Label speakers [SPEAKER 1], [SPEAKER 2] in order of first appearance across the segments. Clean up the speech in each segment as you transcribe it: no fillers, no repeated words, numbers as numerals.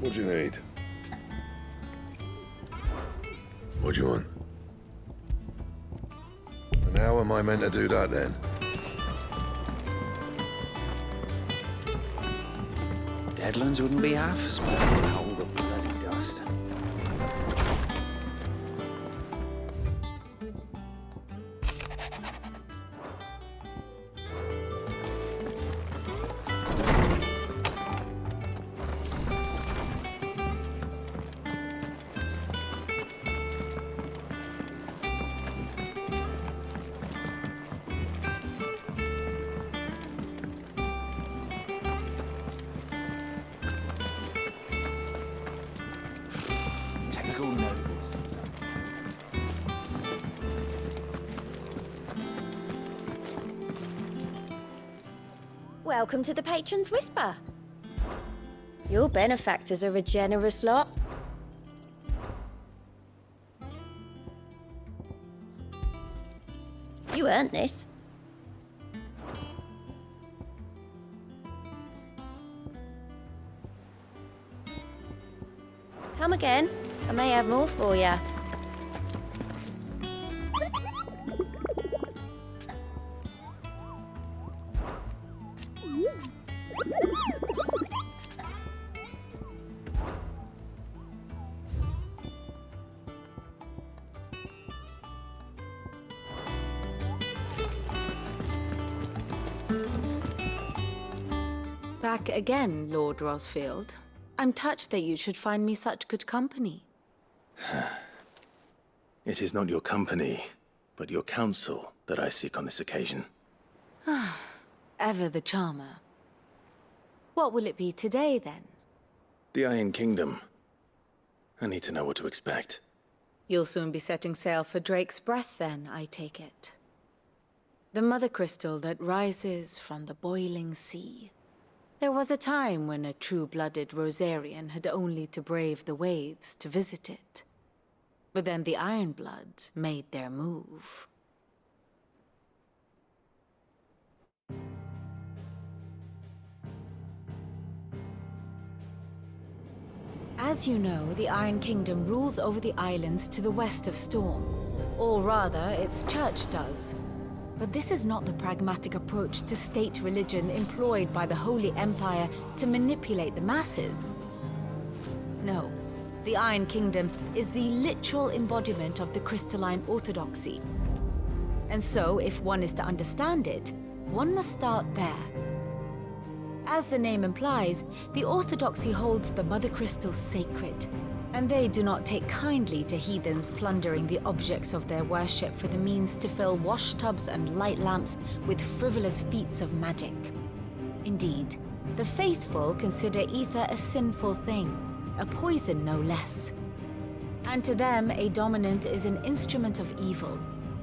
[SPEAKER 1] What do you need? What do you want? And how am I meant to do that then?
[SPEAKER 2] Deadlands wouldn't be half as bad to hold the bloody dust. Technical notables.
[SPEAKER 3] Welcome to the Patron's Whisper. Your benefactors are a generous lot. You earned this. Come again. I may have more for you.
[SPEAKER 4] Back again, Lord Rosfield. I'm touched that you should find me such good company.
[SPEAKER 5] It is not your company, but your counsel that I seek on this occasion.
[SPEAKER 4] Ever the charmer. What will it be today, then?
[SPEAKER 5] The Iron Kingdom. I need to know what to expect.
[SPEAKER 4] You'll soon be setting sail for Drake's Breath, then, I take it. The mother crystal that rises from the boiling sea. There was a time when a true-blooded Rosarian had only to brave the waves to visit it. But then the Ironblood made their move. As you know, the Iron Kingdom rules over the islands to the west of Storm. Or rather, its church does. But this is not the pragmatic approach to state religion employed by the Holy Empire to manipulate the masses. No, the Iron Kingdom is the literal embodiment of the crystalline orthodoxy. And so, if one is to understand it, one must start there. As the name implies, the orthodoxy holds the Mother Crystals sacred, and they do not take kindly to heathens plundering the objects of their worship for the means to fill washtubs and light lamps with frivolous feats of magic. Indeed, the faithful consider ether a sinful thing, a poison no less. And to them, a dominant is an instrument of evil,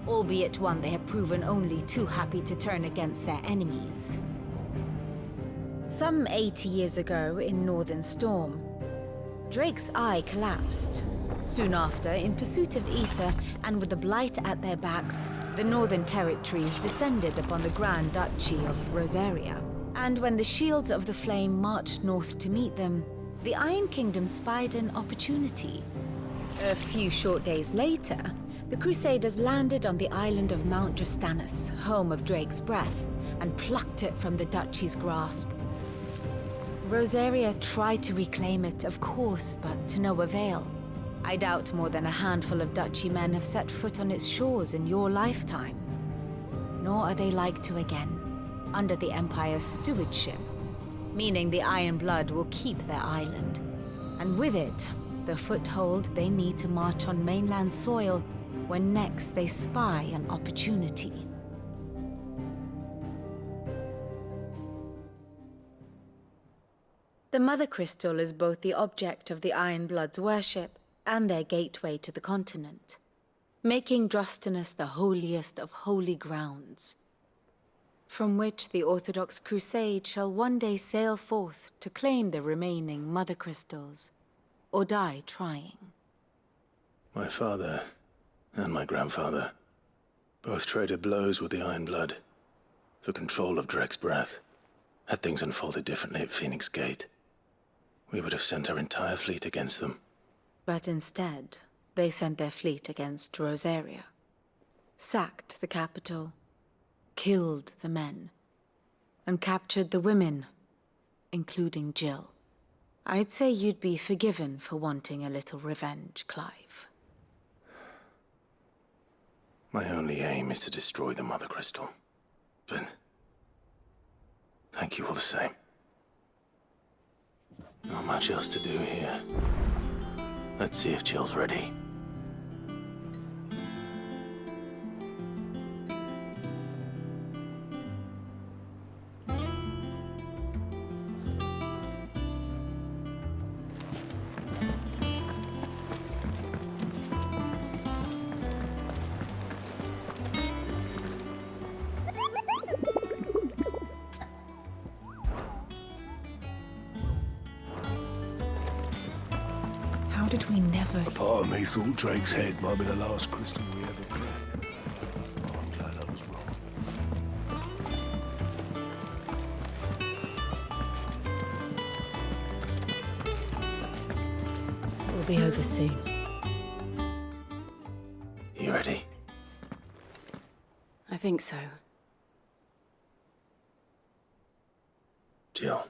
[SPEAKER 4] albeit one they have proven only too happy to turn against their enemies. Some 80 years ago in Northern Storm, Drake's eye collapsed. Soon after, in pursuit of ether and with the blight at their backs, the Northern Territories descended upon the Grand Duchy of Rosaria. And when the Shields of the Flame marched north to meet them, the Iron Kingdom spied an opportunity. A few short days later, the Crusaders landed on the island of Mount Justanus, home of Drake's Breath, and plucked it from the Duchy's grasp. Rosaria tried to reclaim it, of course, but to no avail. I doubt more than a handful of Duchy men have set foot on its shores in your lifetime. Nor are they like to again, under the Empire's stewardship, meaning the Iron Blood will keep their island, and with it, the foothold they need to march on mainland soil when next they spy an opportunity. The Mother Crystal is both the object of the Iron Blood's worship and their gateway to the continent, making Drostanus the holiest of holy grounds, from which the Orthodox Crusade shall one day sail forth to claim the remaining Mother Crystals, or die trying.
[SPEAKER 5] My father and my grandfather both traded blows with the Iron Blood for control of Drake's Breath. Had things unfolded differently at Phoenix Gate, we would have sent our entire fleet against them.
[SPEAKER 4] But instead, they sent their fleet against Rosaria. Sacked the capital, killed the men, and captured the women, including Jill. I'd say you'd be forgiven for wanting a little revenge, Clive.
[SPEAKER 5] My only aim is to destroy the Mother Crystal. But thank you all the same. Not much else to do here. Let's see if Jill's ready.
[SPEAKER 4] How did we never...
[SPEAKER 6] A part of me thought Drake's head might be the last crystal we ever cracked. I'm glad I was wrong.
[SPEAKER 4] It will be over soon.
[SPEAKER 5] You ready?
[SPEAKER 4] I think so.
[SPEAKER 5] Jill.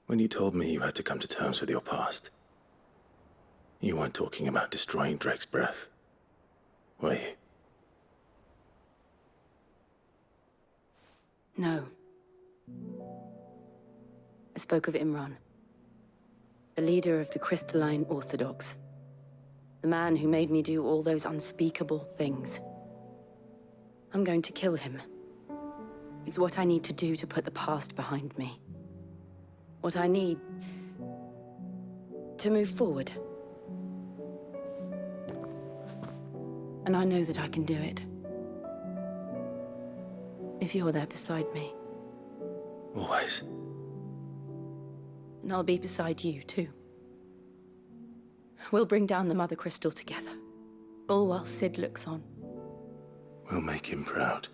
[SPEAKER 5] When you told me you had to come to terms with your past, you weren't talking about destroying Drake's breath, were you?
[SPEAKER 7] No. I spoke of Imran, the leader of the Crystalline Orthodox. The man who made me do all those unspeakable things. I'm going to kill him. It's what I need to do to put the past behind me. What I need to move forward. And I know that I can do it. If you're there beside me.
[SPEAKER 5] Always.
[SPEAKER 7] And I'll be beside you, too. We'll bring down the Mother Crystal together. All while Sid looks on.
[SPEAKER 5] We'll make him proud.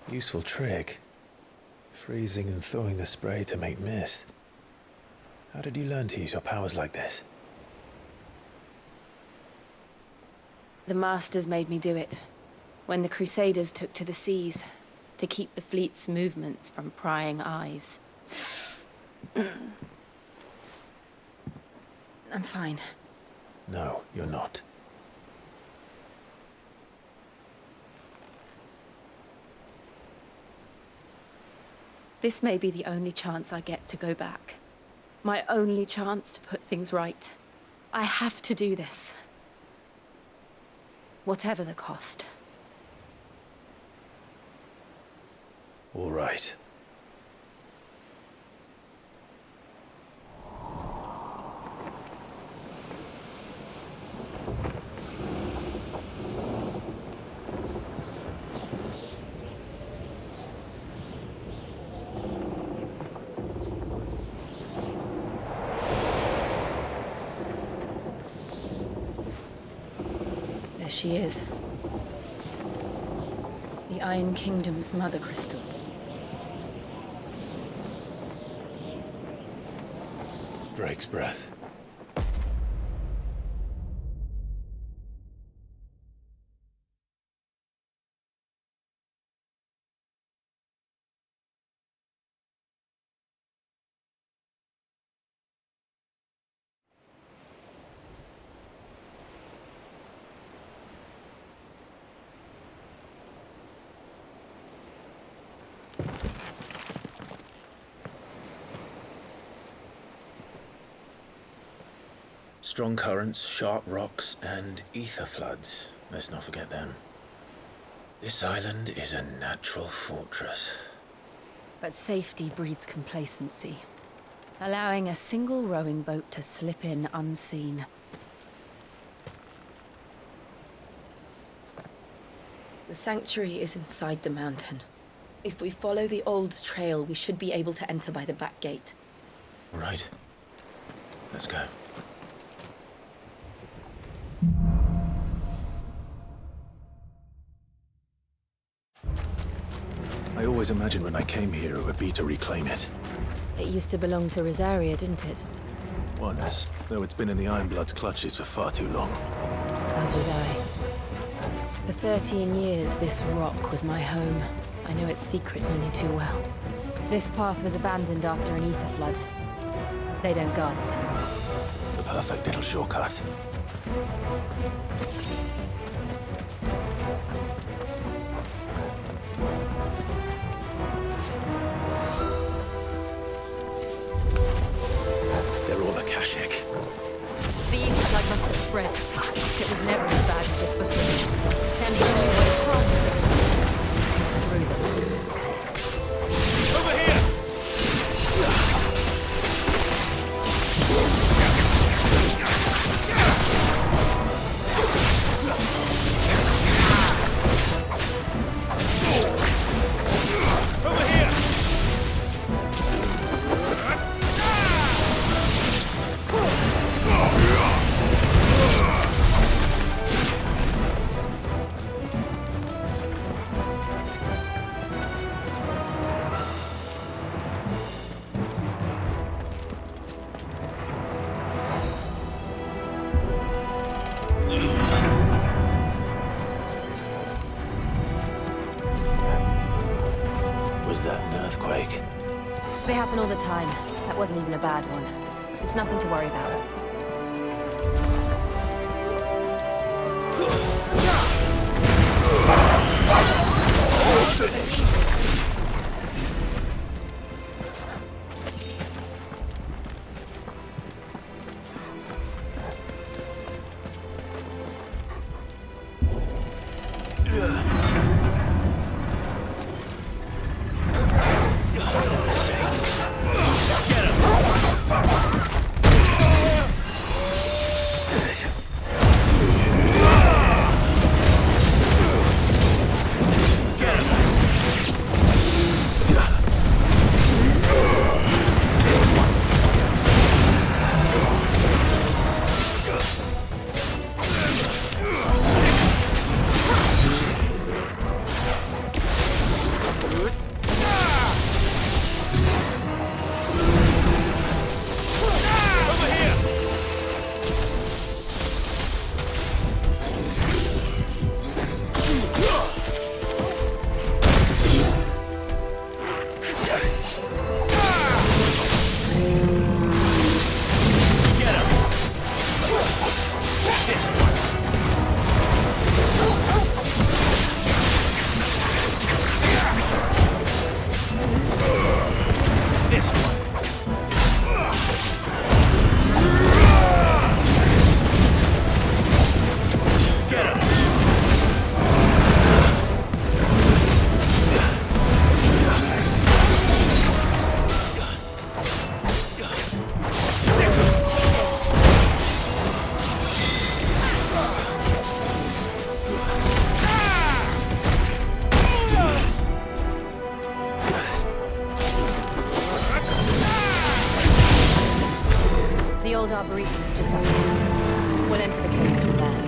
[SPEAKER 8] Useful trick. Freezing and thawing the spray to make mist. How did you learn to use your powers like this?
[SPEAKER 7] The Masters made me do it. When the Crusaders took to the seas, to keep the fleet's movements from prying eyes. I'm fine.
[SPEAKER 8] No, you're not.
[SPEAKER 7] This may be the only chance I get to go back. My only chance to put things right. I have to do this. Whatever the cost.
[SPEAKER 8] All right.
[SPEAKER 7] There she is. The Iron Kingdom's Mother Crystal.
[SPEAKER 8] Drake's breath. Strong currents, sharp rocks, and ether floods. Let's not forget them. This island is a natural fortress.
[SPEAKER 7] But safety breeds complacency, allowing a single rowing boat to slip in unseen.
[SPEAKER 9] The sanctuary is inside the mountain. If we follow the old trail, we should be able to enter by the back gate.
[SPEAKER 8] All right. Let's go.
[SPEAKER 5] I always imagined when I came here it would be to reclaim it.
[SPEAKER 7] It used to belong to Rosaria, didn't it?
[SPEAKER 5] Once, though it's been in the Ironblood's clutches for far too long.
[SPEAKER 7] As was I. For 13 years, this rock was my home. I know its secrets only too well. This path was abandoned after an ether flood. They don't guard it anymore.
[SPEAKER 5] The perfect little shortcut. They're all Akashic.
[SPEAKER 7] The ether flood must have spread. It was never as bad as this before. And the only way past it is through them.
[SPEAKER 6] Over here! Over here!
[SPEAKER 5] Was that an earthquake?
[SPEAKER 7] They happen all the time. That wasn't even a bad one. It's nothing to worry about. The old Arboretum is just up here. We'll enter the caves from there.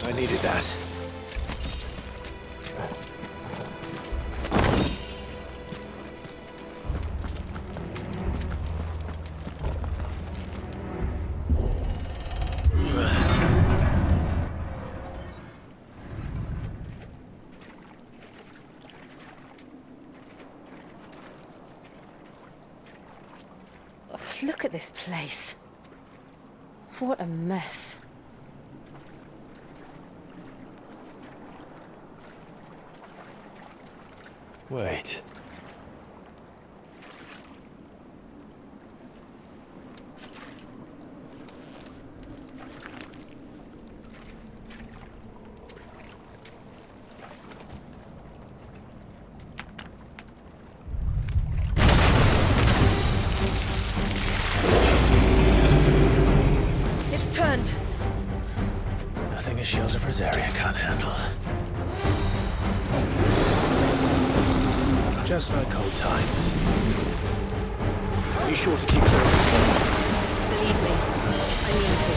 [SPEAKER 5] I needed that.
[SPEAKER 9] Ugh, look at this place. What a mess.
[SPEAKER 6] Wait.
[SPEAKER 9] It's turned.
[SPEAKER 8] Nothing a shelter for Zarya can't handle.
[SPEAKER 6] Just like old times.
[SPEAKER 2] Be sure to keep clear.
[SPEAKER 9] Believe me, I mean to.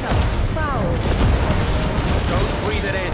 [SPEAKER 9] Just foul.
[SPEAKER 2] Don't breathe it in.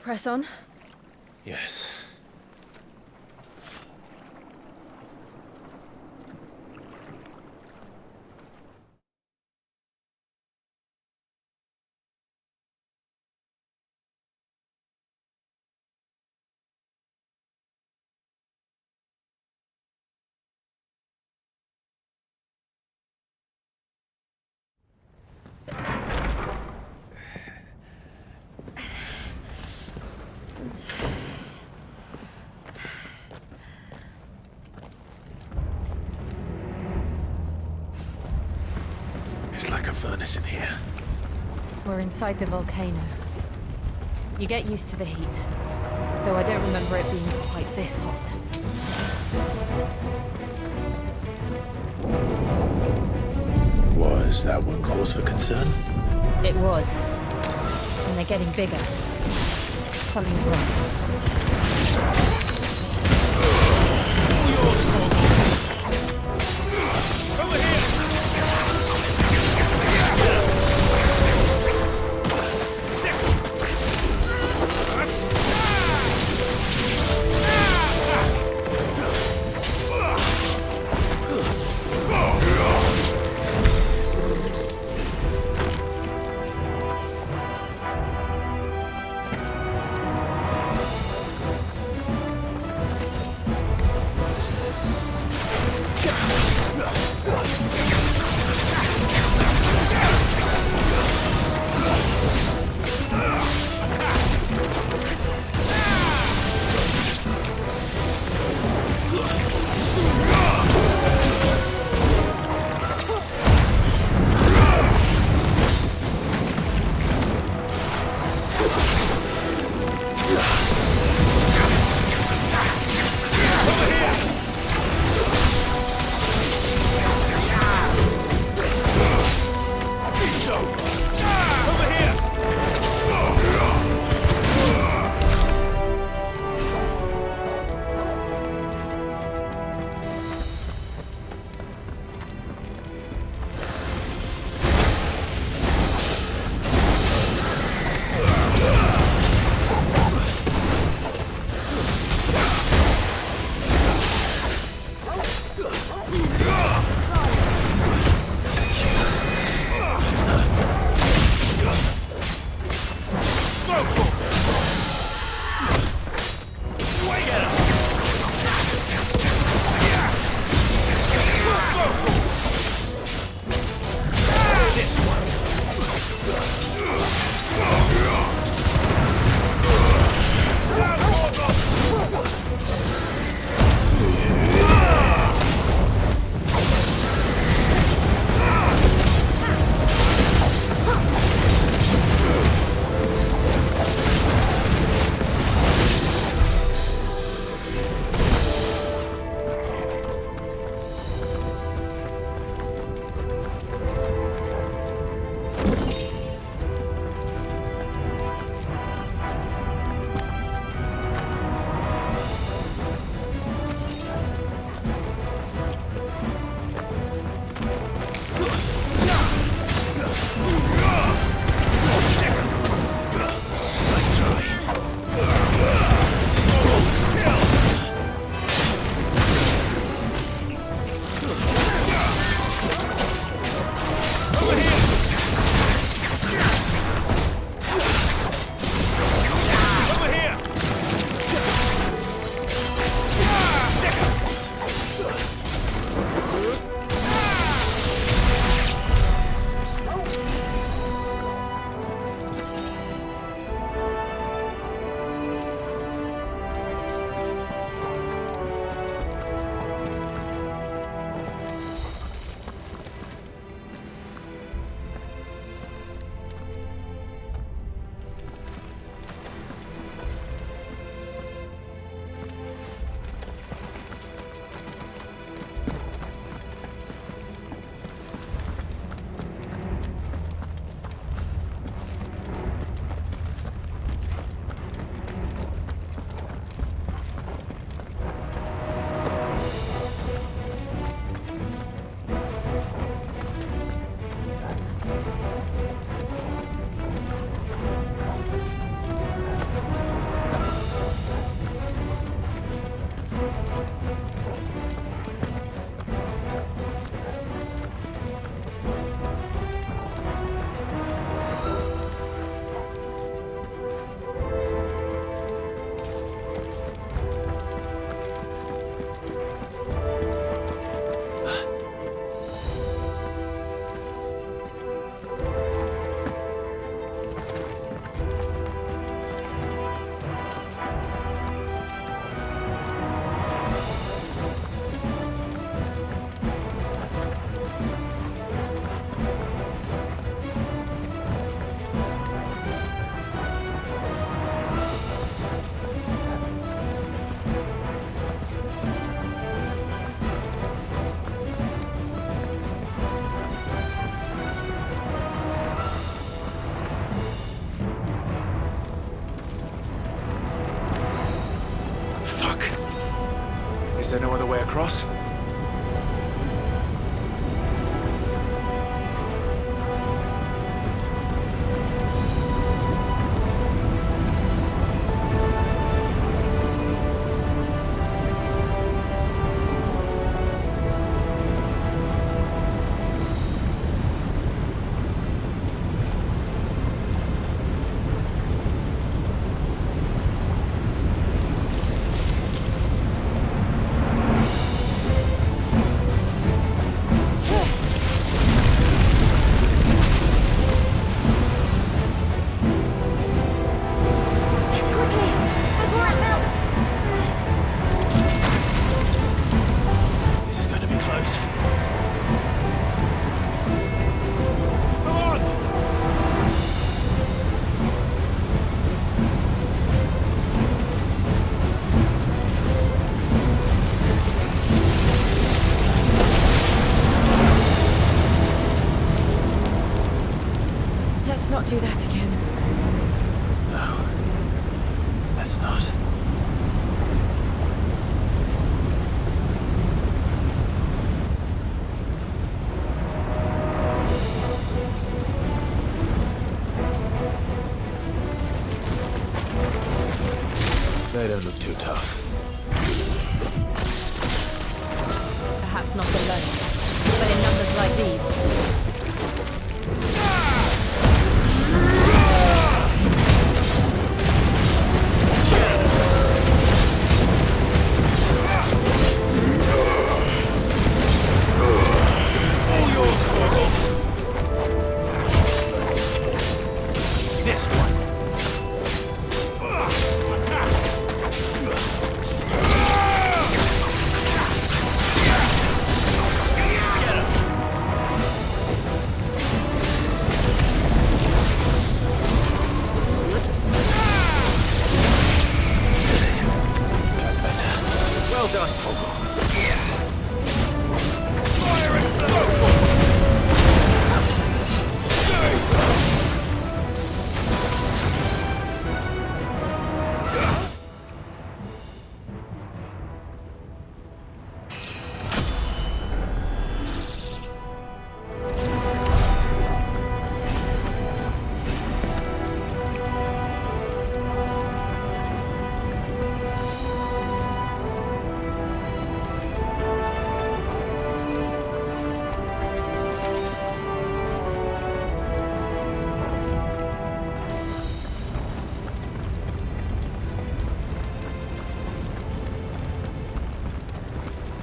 [SPEAKER 9] Press on.
[SPEAKER 8] Yes. It's like a furnace in here.
[SPEAKER 4] We're inside the volcano. You get used to the heat, though I don't remember it being quite this hot.
[SPEAKER 8] Was that one cause for concern?
[SPEAKER 4] It was. And they're getting bigger. Something's wrong.
[SPEAKER 10] there no other way across?
[SPEAKER 9] Let's not do that again.
[SPEAKER 10] No. Let's not. They don't look too tough.
[SPEAKER 4] Perhaps not alone, but in numbers like these.
[SPEAKER 10] This one. That's better. Well done, Toggle. Fire and blow!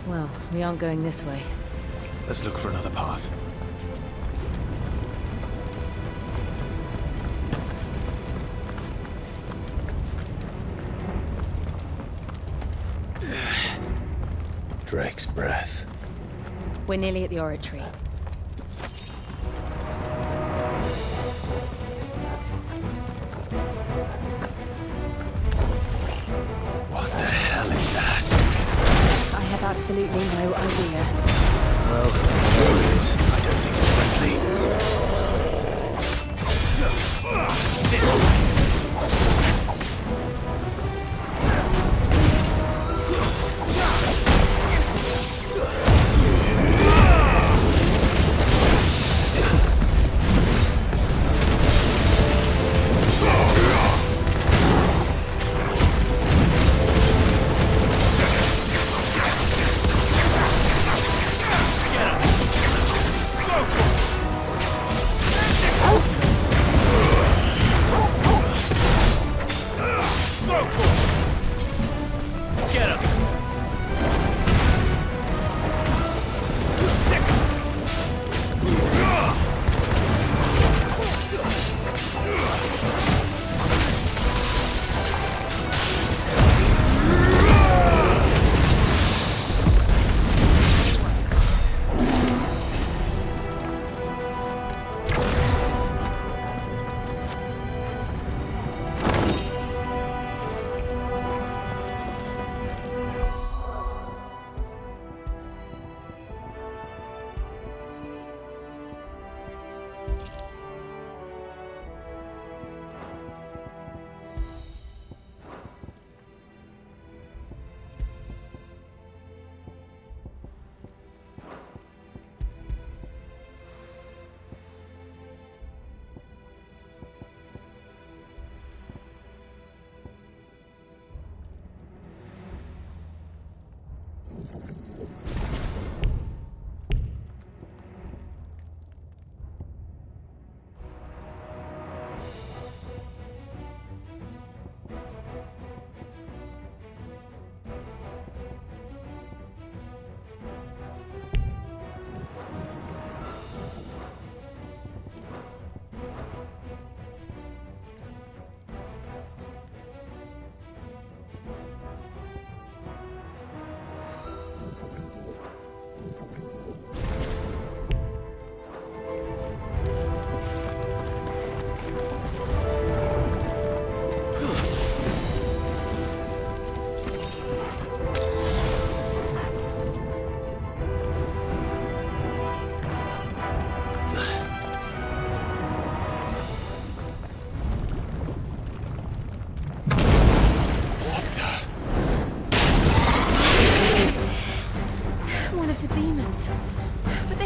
[SPEAKER 9] Well, we aren't going this way.
[SPEAKER 10] Let's look for another path.
[SPEAKER 8] Drake's breath.
[SPEAKER 9] We're nearly at the oratory.
[SPEAKER 8] What the hell is that?
[SPEAKER 9] I have absolutely no idea.
[SPEAKER 10] Well, whatever it is, I don't think it's friendly. This way. Get him!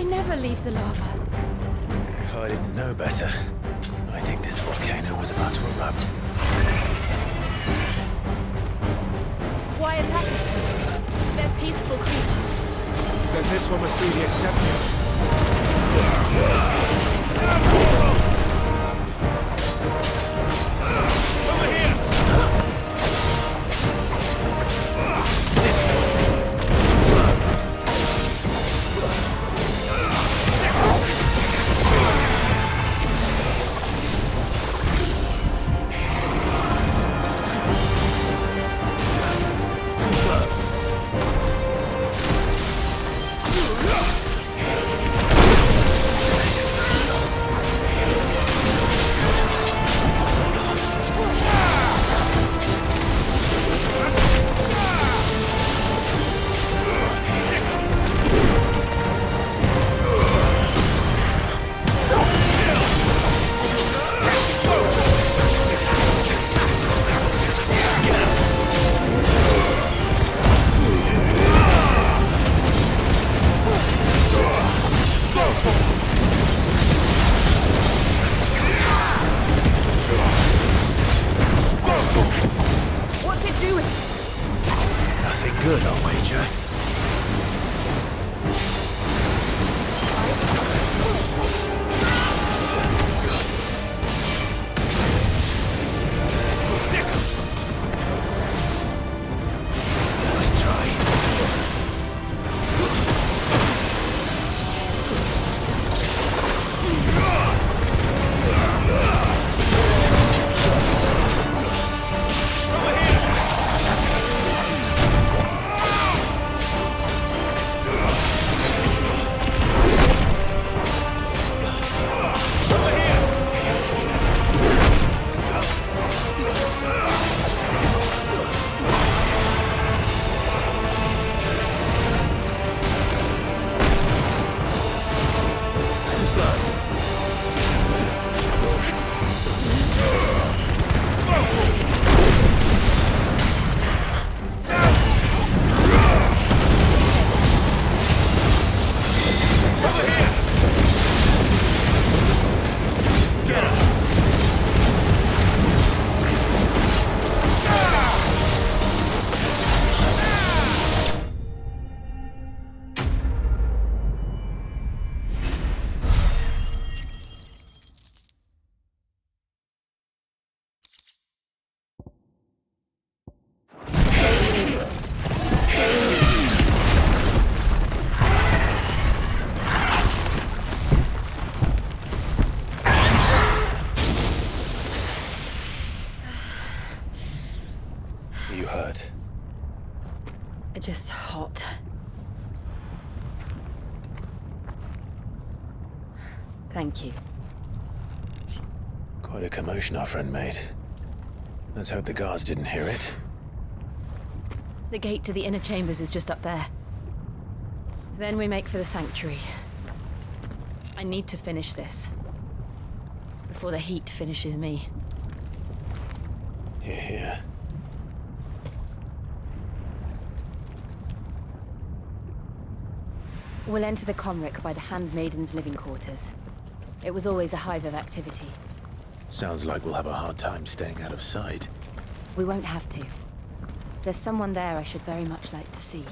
[SPEAKER 4] never leave the lava.
[SPEAKER 8] If I didn't know better, I think this volcano was about to erupt.
[SPEAKER 4] Why attack us then? They're peaceful creatures.
[SPEAKER 10] Then this one must be the exception. Over here!
[SPEAKER 4] What's it doing?
[SPEAKER 8] Nothing good, I'll wager. Nice try. You hurt?
[SPEAKER 9] Just hot. Thank you.
[SPEAKER 8] Quite a commotion our friend made. Let's hope the guards didn't hear it.
[SPEAKER 7] The gate to the inner chambers is just up there. Then we make for the sanctuary. I need to finish this. Before the heat finishes me.
[SPEAKER 8] Here, here.
[SPEAKER 7] We'll enter the Conric by the Handmaiden's living quarters. It was always a hive of activity.
[SPEAKER 8] Sounds like we'll have a hard time staying out of sight.
[SPEAKER 7] We won't have to. There's someone there I should very much like to see.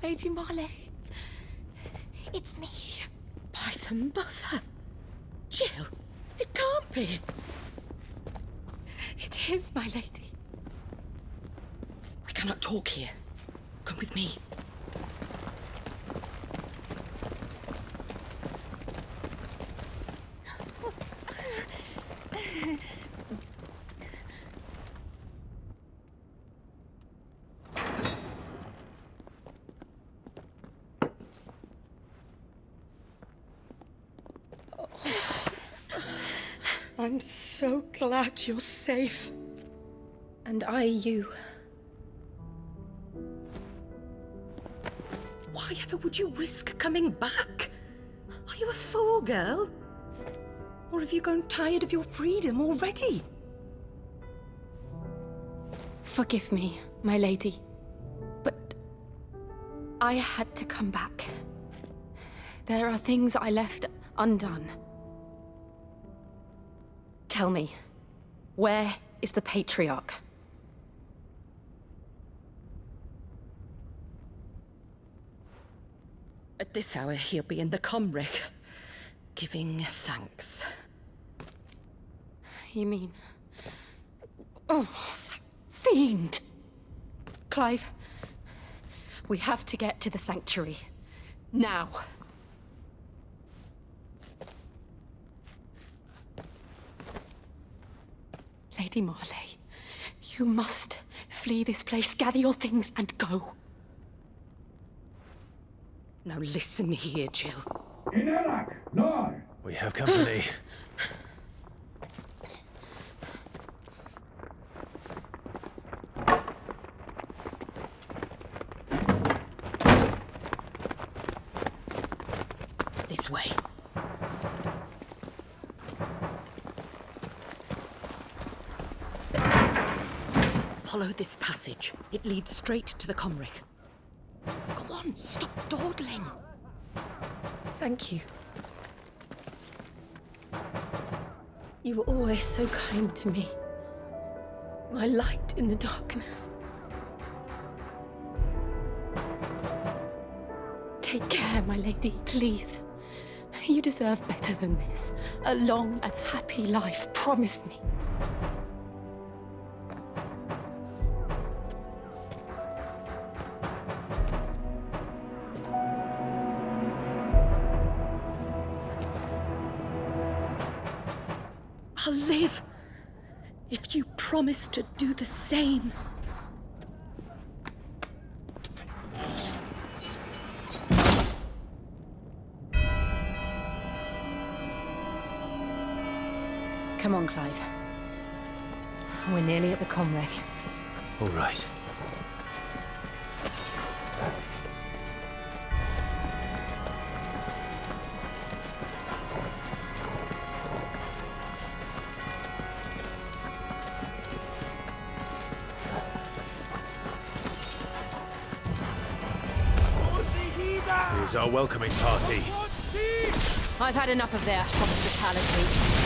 [SPEAKER 9] Lady Marley. It's me. By the mother. Jill, it can't be. It is, my lady. We cannot talk here. Come with me. I'm so glad you're safe. And you. Why ever would you risk coming back? Are you a fool, girl? Or have you grown tired of your freedom already?
[SPEAKER 7] Forgive me, my lady. But I had to come back. There are things I left undone. Tell me, where is the Patriarch?
[SPEAKER 9] At this hour, he'll be in the Comric, giving thanks.
[SPEAKER 7] You mean... Oh, that fiend! Clive, we have to get to the Sanctuary. Now. Lady Marley, you must flee this place, gather your things, and go.
[SPEAKER 9] Now listen here, Jill.
[SPEAKER 8] We have company.
[SPEAKER 9] This way. Follow this passage. It leads straight to the Comric. Go on, stop dawdling. Thank you. You were always so kind to me. My light in the darkness.
[SPEAKER 7] Take care, my lady, please. You deserve better than this. A long and happy life, promise me.
[SPEAKER 9] I'll live if you promise to do the same.
[SPEAKER 7] Come on, Clive. We're nearly at the Comric.
[SPEAKER 8] All right.
[SPEAKER 10] Here's our welcoming party.
[SPEAKER 7] I've had enough of their hospitality.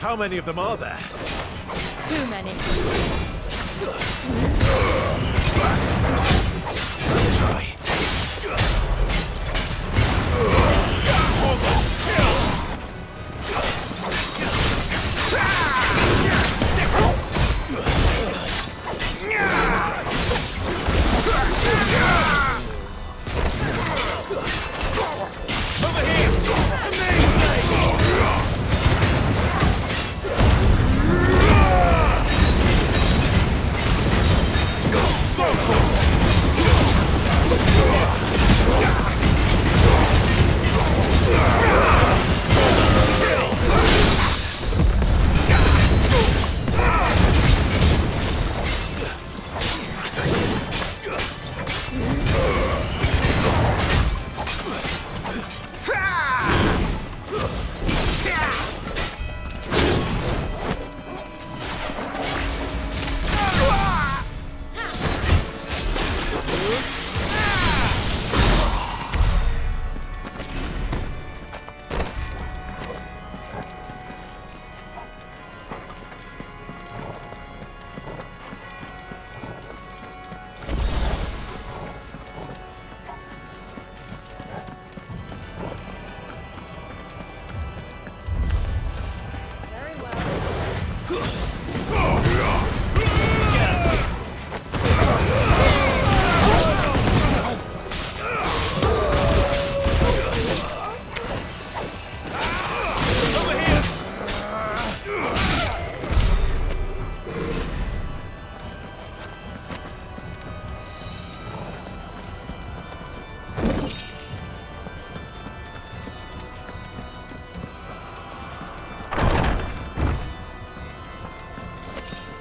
[SPEAKER 10] How many of them are there?
[SPEAKER 4] Too many.
[SPEAKER 10] Let's try.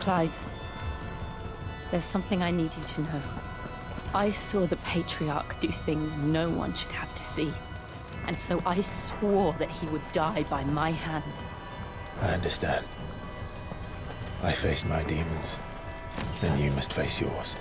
[SPEAKER 7] Clive, there's something I need you to know. I saw the Patriarch do things no one should have to see. And so I swore that he would die by my hand.
[SPEAKER 5] I understand. I faced my demons, then you must face yours.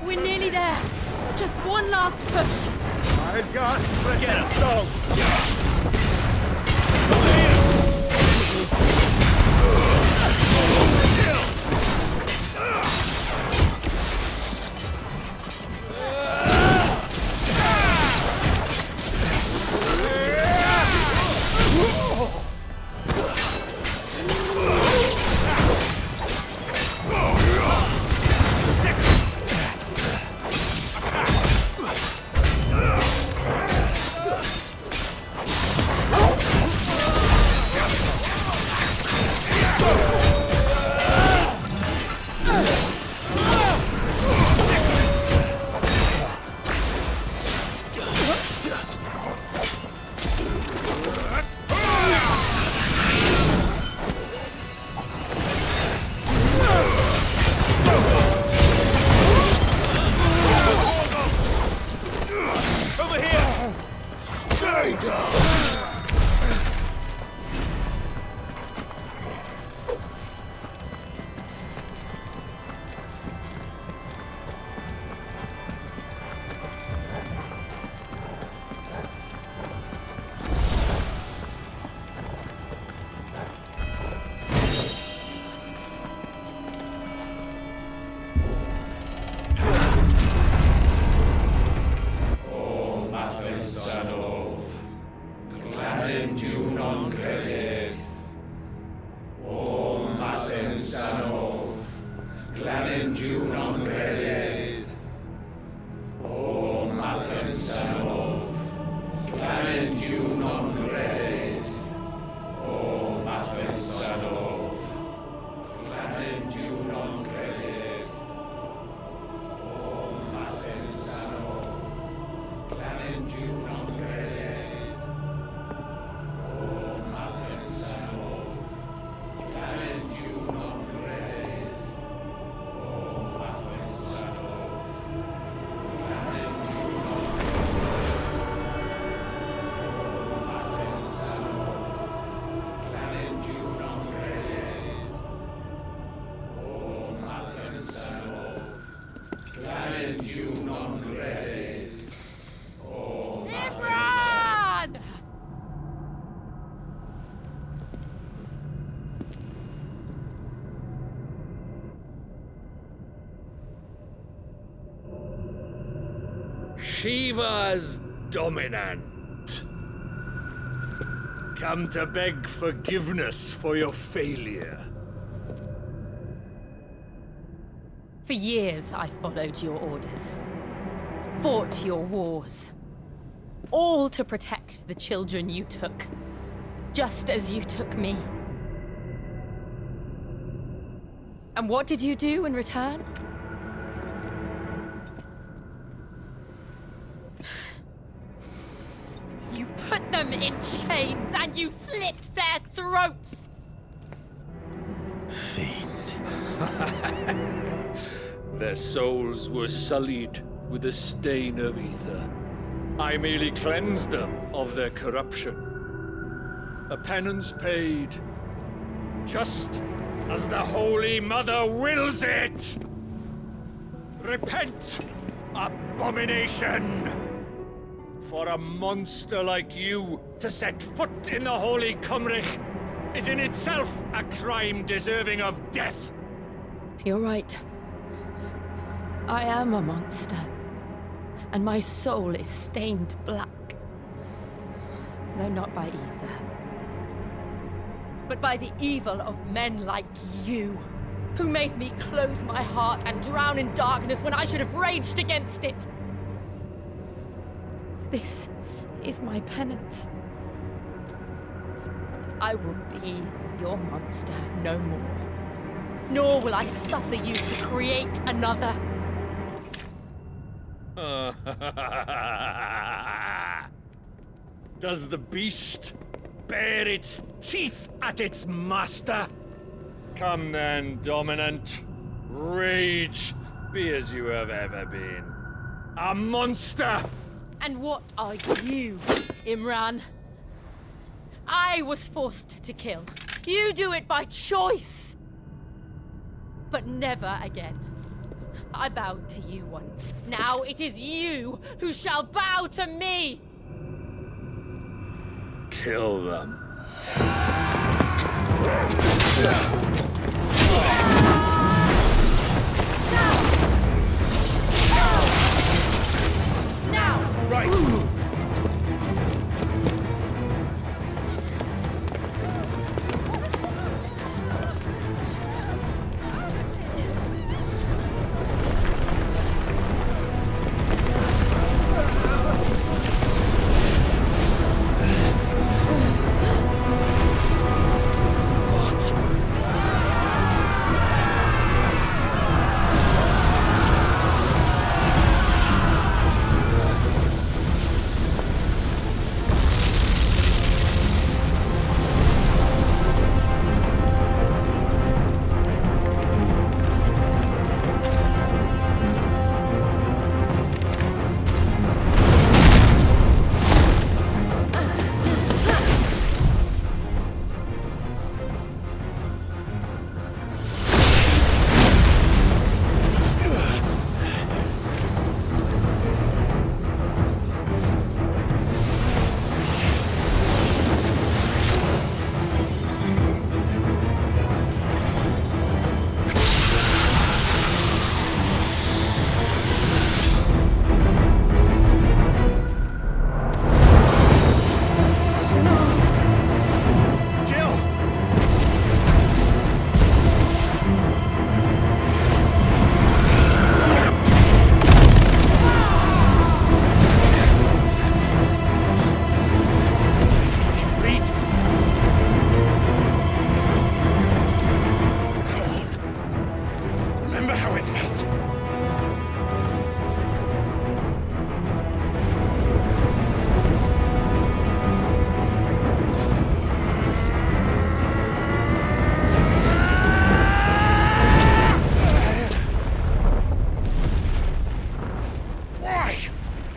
[SPEAKER 4] We're nearly there. Just one last push.
[SPEAKER 10] I've got. Get him. Go.
[SPEAKER 11] Shiva's dominant. Come to beg forgiveness for your failure.
[SPEAKER 12] For years, I followed your orders. Fought your wars. All to protect the children you took. Just as you took me. And what did you do in return? You put them in chains and you slit their throats!
[SPEAKER 8] Fiend.
[SPEAKER 11] Their souls were sullied with the stain of ether. I merely cleansed them of their corruption. A penance paid, just as the Holy Mother wills it! Repent, abomination! For a monster like you to set foot in the Holy Cymric is in itself a crime deserving of death.
[SPEAKER 12] You're right. I am a monster. And my soul is stained black. Though not by ether. But by the evil of men like you, who made me close my heart and drown in darkness when I should have raged against it. This is my penance. I will be your monster no more. Nor will I suffer you to create another.
[SPEAKER 11] Does the beast bare its teeth at its master? Come then, dominant. Rage, be as you have ever been. A monster!
[SPEAKER 12] And what are you, Imran? I was forced to kill. You do it by choice. But never again. I bowed to you once. Now it is you who shall bow to me!
[SPEAKER 11] Kill them.
[SPEAKER 12] Now!
[SPEAKER 11] Right!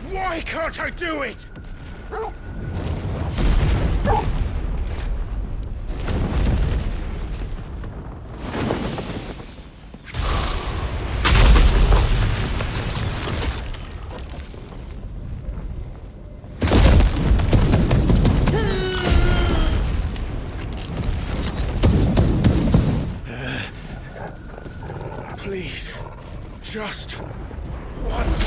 [SPEAKER 11] Why can't I do it? Please, just once.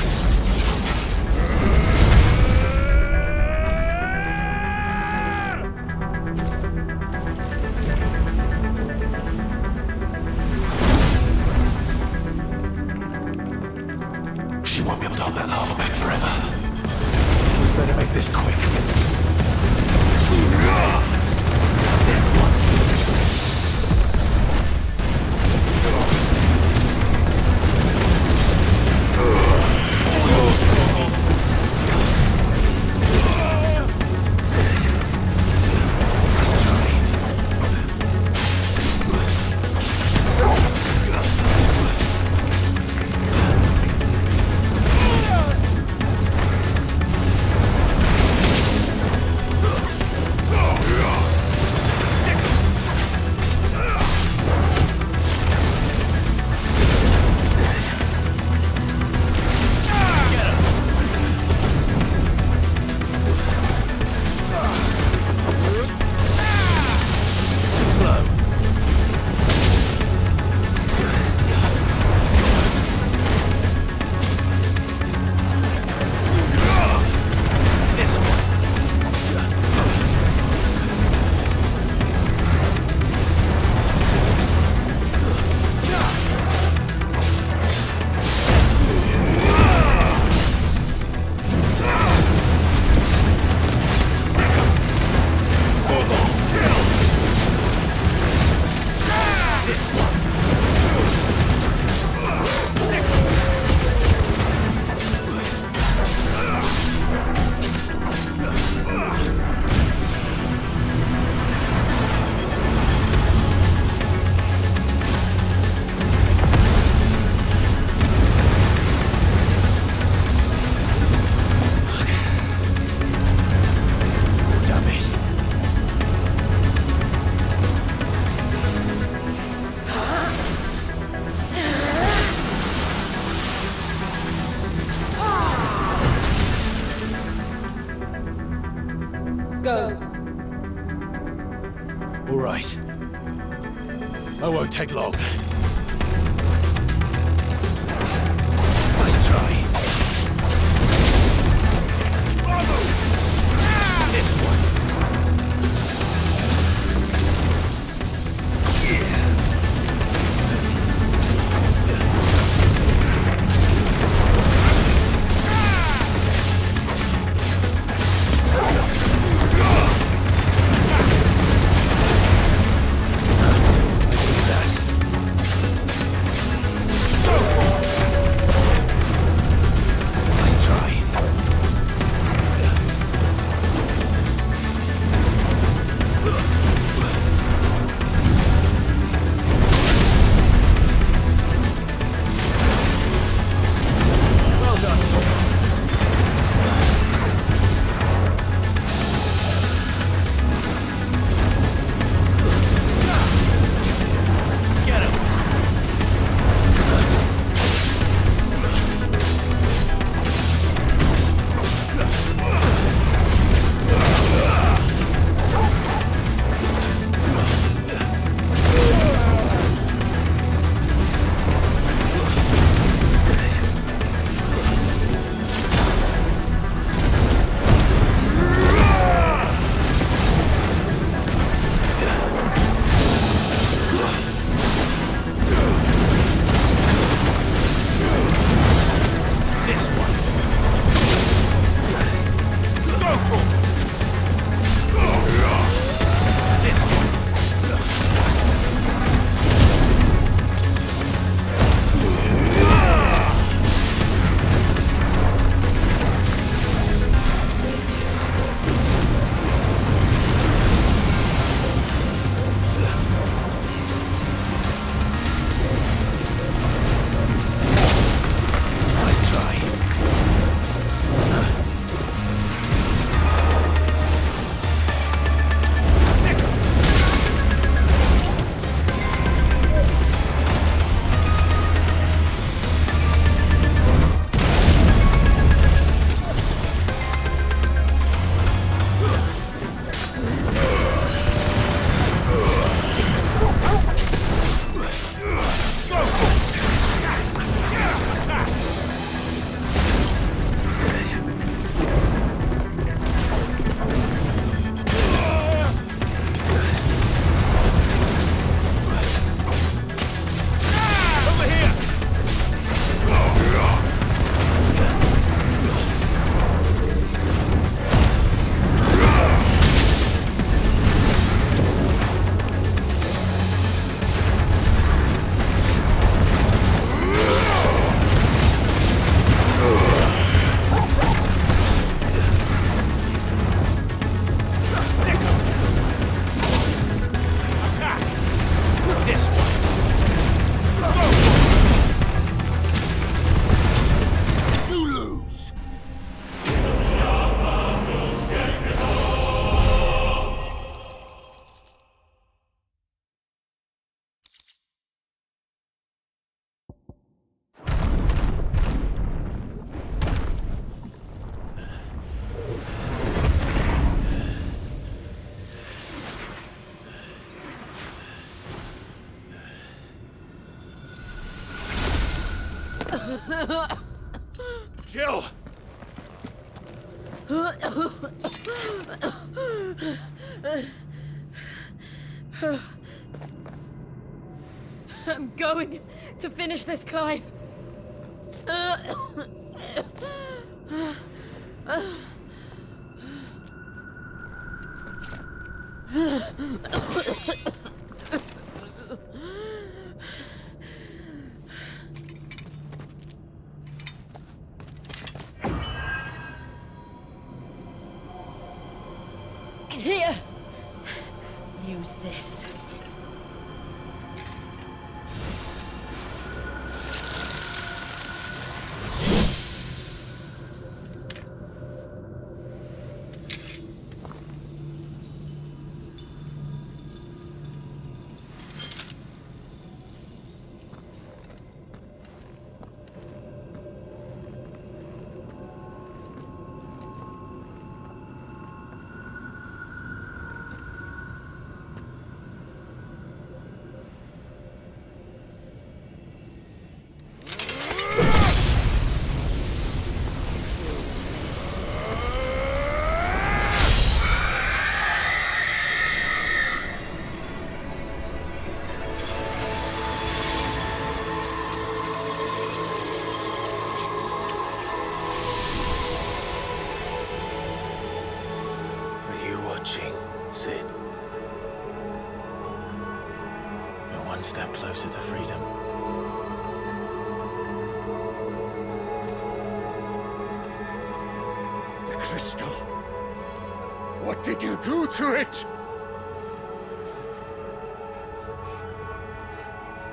[SPEAKER 10] All right. I won't take long. Nice try. This one. Jill!
[SPEAKER 12] I'm going to finish this, Clive. Here. Use this.
[SPEAKER 5] watching, Sid. We're one step closer to freedom.
[SPEAKER 11] The crystal. What did you do to it?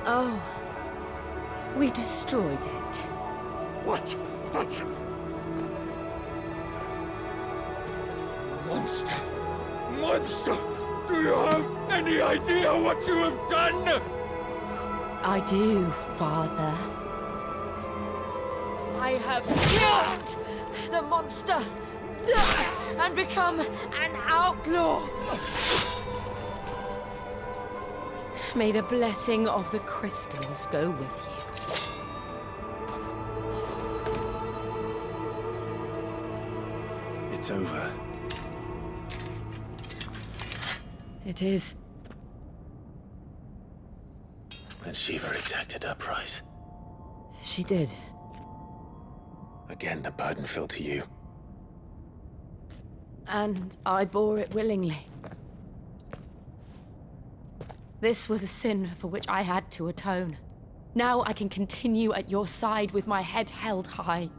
[SPEAKER 12] Oh, we destroyed it.
[SPEAKER 11] What? Monster! Monster! Do you have any idea what you have done?
[SPEAKER 12] I do, Father. I have killed the monster and become an outlaw. May the blessing of the crystals go with you.
[SPEAKER 5] It's over.
[SPEAKER 12] It is.
[SPEAKER 5] And Shiva exacted her price.
[SPEAKER 12] She did.
[SPEAKER 5] Again, the burden fell to you.
[SPEAKER 12] And I bore it willingly. This was a sin for which I had to atone. Now I can continue at your side with my head held high.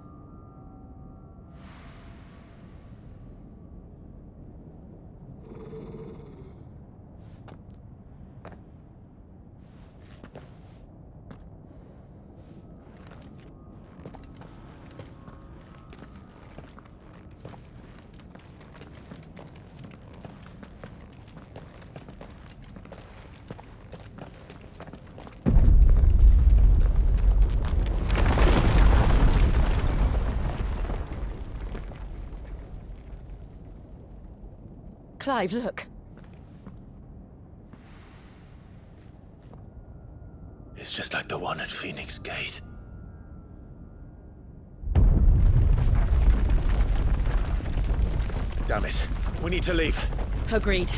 [SPEAKER 12] Clive, look.
[SPEAKER 5] It's just like the one at Phoenix Gate. Damn it. We need to leave.
[SPEAKER 12] Agreed.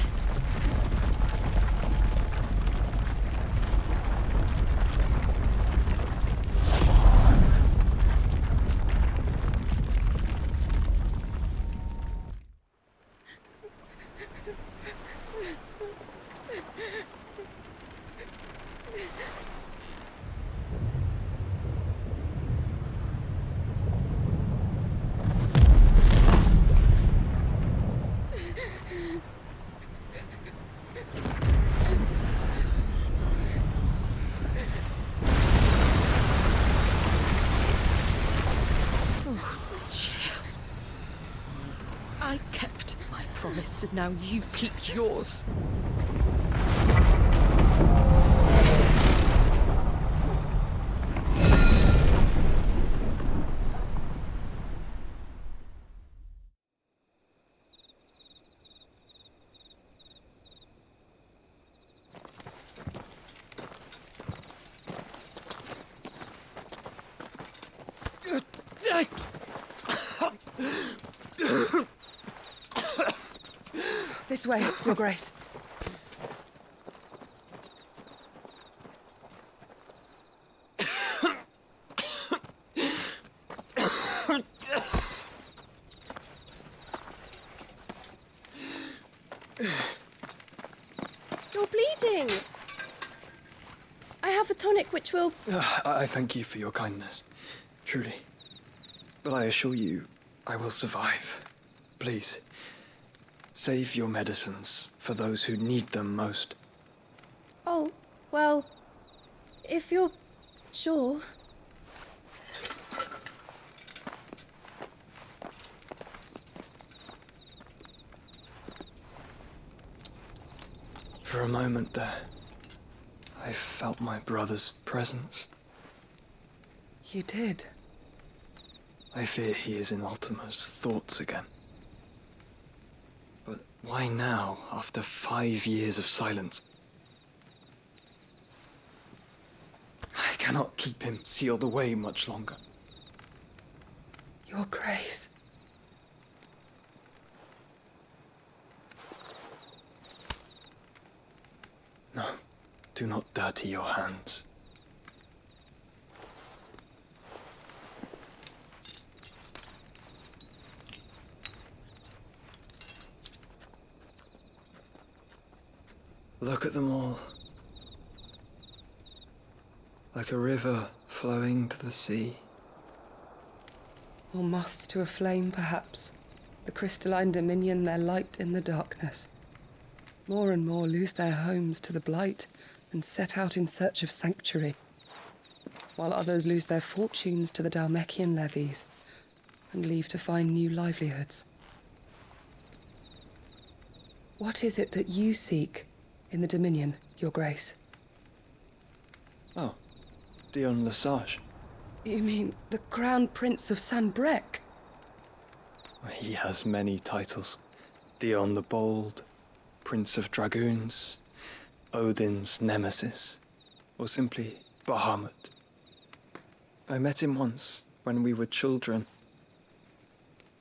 [SPEAKER 9] I kept my promise, and now you keep yours.
[SPEAKER 13] This way, Your Grace.
[SPEAKER 3] You're bleeding. I have a tonic which will...
[SPEAKER 14] I thank you for your kindness, truly. But I assure you, I will survive. Please, save your medicines for those who need them most.
[SPEAKER 3] Oh, well, if you're sure.
[SPEAKER 14] For a moment there, I felt my brother's presence.
[SPEAKER 13] You did?
[SPEAKER 14] I fear he is in Ultima's thoughts again. But why now, after 5 years of silence? I cannot keep him sealed away much longer.
[SPEAKER 13] Your Grace.
[SPEAKER 14] No, do not dirty your hands. Look at them all. Like a river flowing to the sea.
[SPEAKER 13] Or moths to a flame, perhaps. The crystalline dominion, their light in the darkness. More and more lose their homes to the blight and set out in search of sanctuary, while others lose their fortunes to the Dhalmekian levies and leave to find new livelihoods. What is it that you seek in the Dominion, Your Grace?
[SPEAKER 14] Oh, Dion Lesage.
[SPEAKER 13] You mean the Crown Prince of Sanbreque?
[SPEAKER 14] He has many titles. Dion the Bold, Prince of Dragoons, Odin's Nemesis, or simply Bahamut. I met him once, when we were children.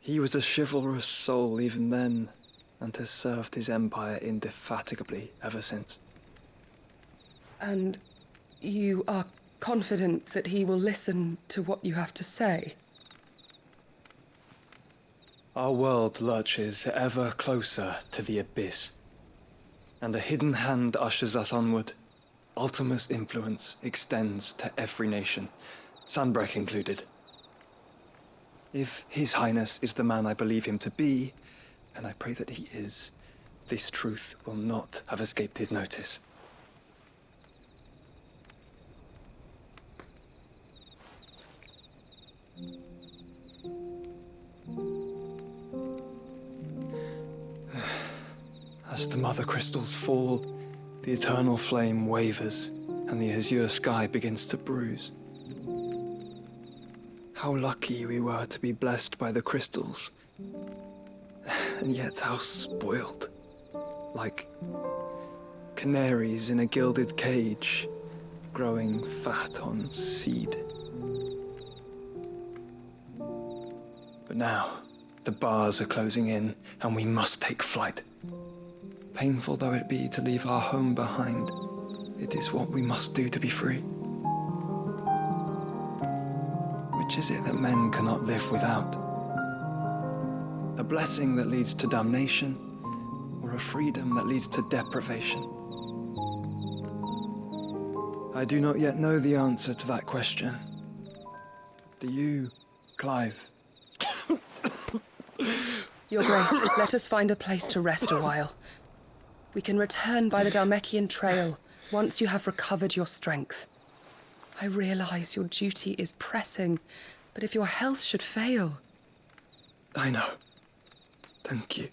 [SPEAKER 14] He was a chivalrous soul even then, and has served his empire indefatigably ever since.
[SPEAKER 13] And you are confident that he will listen to what you have to say?
[SPEAKER 14] Our world lurches ever closer to the abyss, and a hidden hand ushers us onward. Ultima's influence extends to every nation, Sanbreque included. If His Highness is the man I believe him to be, and I pray that he is, this truth will not have escaped his notice. As the mother crystals fall, the eternal flame wavers, and the azure sky begins to bruise. How lucky we were to be blessed by the crystals, and yet how spoiled. Like canaries in a gilded cage, growing fat on seed. But now, the bars are closing in, and we must take flight. Painful though it be to leave our home behind, it is what we must do to be free. Which is it that men cannot live without? A blessing that leads to damnation, or a freedom that leads to deprivation? I do not yet know the answer to that question. Do you, Clive?
[SPEAKER 13] Your Grace, let us find a place to rest a while. We can return by the Dhalmekian trail once you have recovered your strength. I realize your duty is pressing, but if your health should fail...
[SPEAKER 14] I know. Thank you,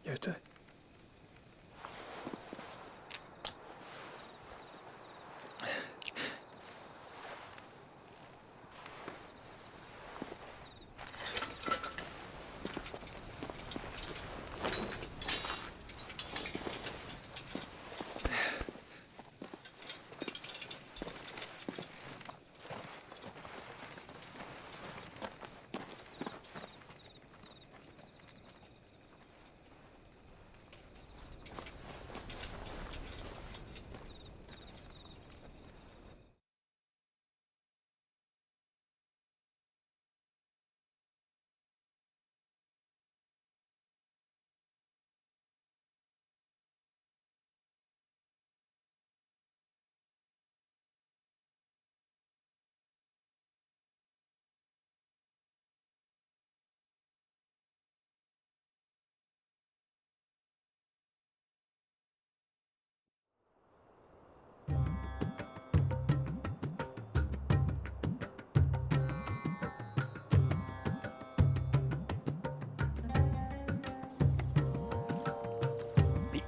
[SPEAKER 14] Yote.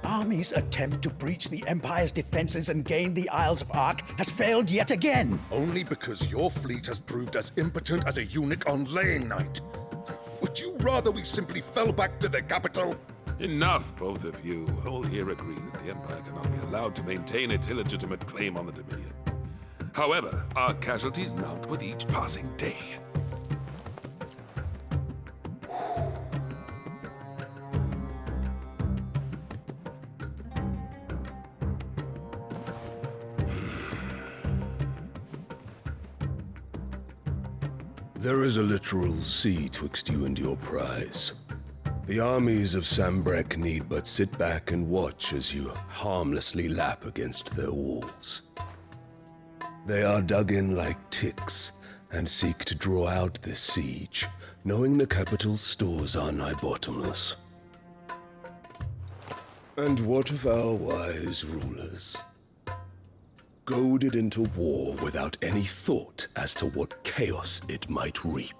[SPEAKER 15] Army's attempt to breach the Empire's defenses and gain the Isles of Ark has failed yet again.
[SPEAKER 1] Only because your fleet has proved as impotent as a eunuch on laying night. Would you rather we simply fell back to the capital?
[SPEAKER 16] Enough, both of you. All here agree that the Empire cannot be allowed to maintain its illegitimate claim on the Dominion. However, our casualties mount with each passing day.
[SPEAKER 6] There is a literal sea twixt you and your prize. The armies of Sambrek need but sit back and watch as you harmlessly lap against their walls. They are dug in like ticks and seek to draw out this siege, knowing the capital's stores are nigh bottomless. And what of our wise rulers? Goaded into war without any thought as to what chaos it might reap.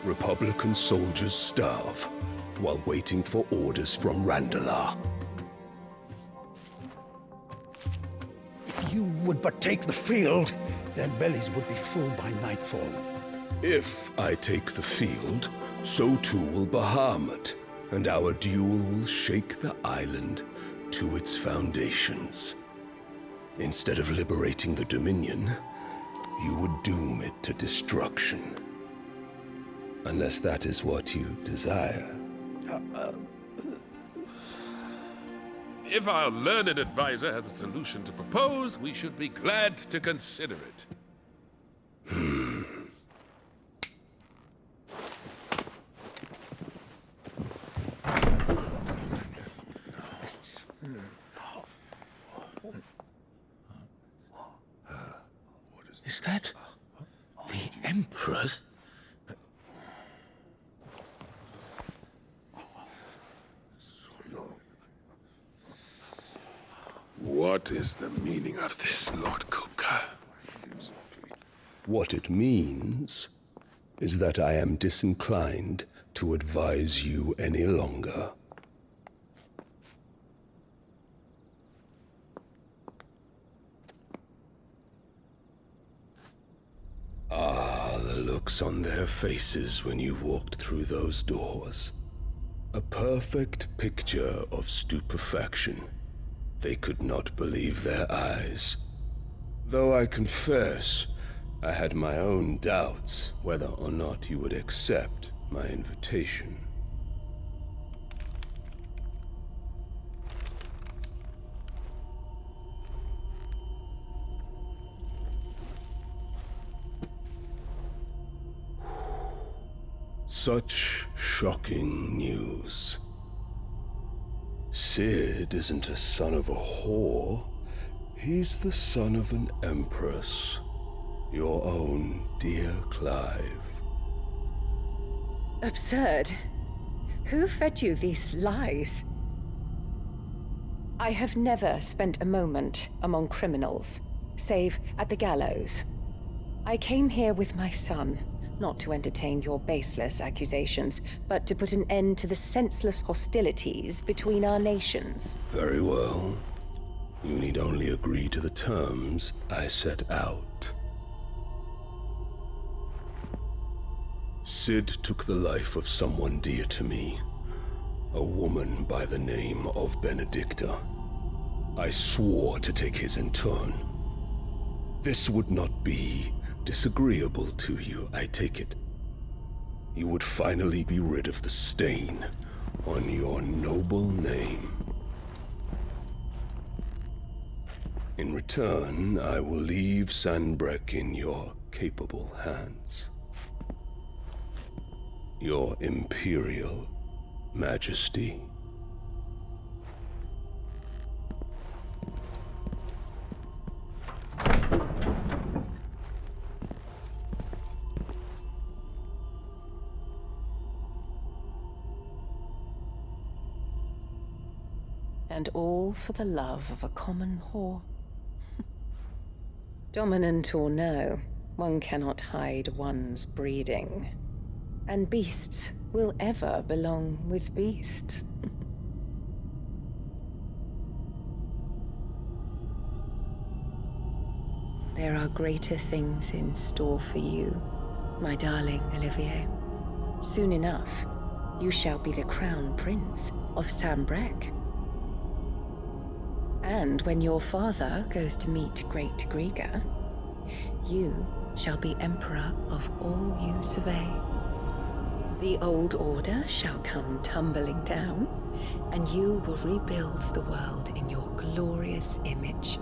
[SPEAKER 6] Republican soldiers starve while waiting for orders from Randalar.
[SPEAKER 15] If you would but take the field, their bellies would be full by nightfall.
[SPEAKER 6] If I take the field, so too will Bahamut, and our duel will shake the island to its foundations. Instead of liberating the Dominion, you would doom it to destruction. Unless that is what you desire.
[SPEAKER 16] If our learned advisor has a solution to propose, we should be glad to consider it.
[SPEAKER 8] Is that the Emperor's?
[SPEAKER 16] What is the meaning of this, Lord Kupka?
[SPEAKER 6] What it means is that I am disinclined to advise you any longer. Ah, the looks on their faces when you walked through those doors. A perfect picture of stupefaction. They could not believe their eyes. Though I confess, I had my own doubts whether or not you would accept my invitation. Such shocking news. Sid isn't a son of a whore. He's the son of an empress. Your own dear Clive.
[SPEAKER 9] Absurd. Who fed you these lies? I have never spent a moment among criminals, save at the gallows. I came here with my son, not to entertain your baseless accusations, but to put an end to the senseless hostilities between our nations.
[SPEAKER 6] Very well. You need only agree to the terms I set out. Sid took the life of someone dear to me, a woman by the name of Benedicta. I swore to take his in turn. This would not be disagreeable to you, I take it. You would finally be rid of the stain on your noble name. In return, I will leave Sanbrek in your capable hands. Your Imperial Majesty.
[SPEAKER 9] And all for the love of a common whore. Dominant or no, one cannot hide one's breeding. And beasts will ever belong with beasts. There are greater things in store for you, my darling Olivier. Soon enough, you shall be the crown prince of Sambrek. And when your father goes to meet Great Griga, you shall be emperor of all you survey. The old order shall come tumbling down, and you will rebuild the world in your glorious image.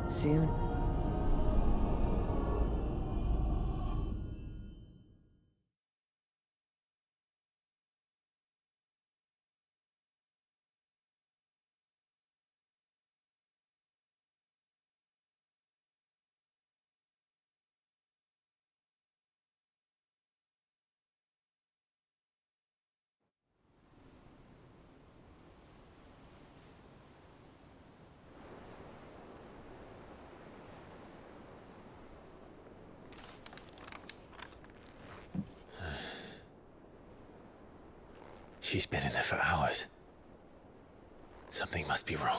[SPEAKER 9] Soon,
[SPEAKER 8] She's been in there for hours. Something must be wrong.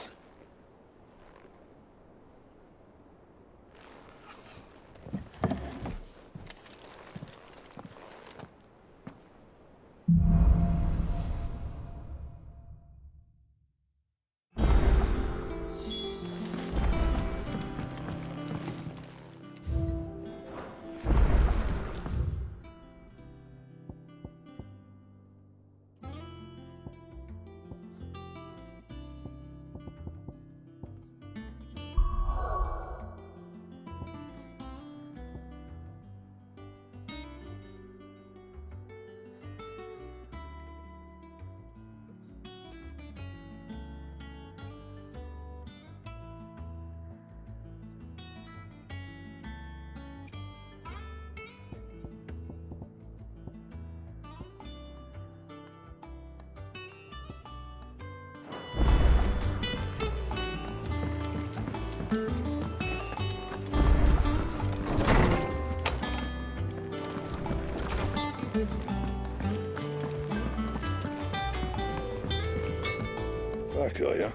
[SPEAKER 6] Back, are ya?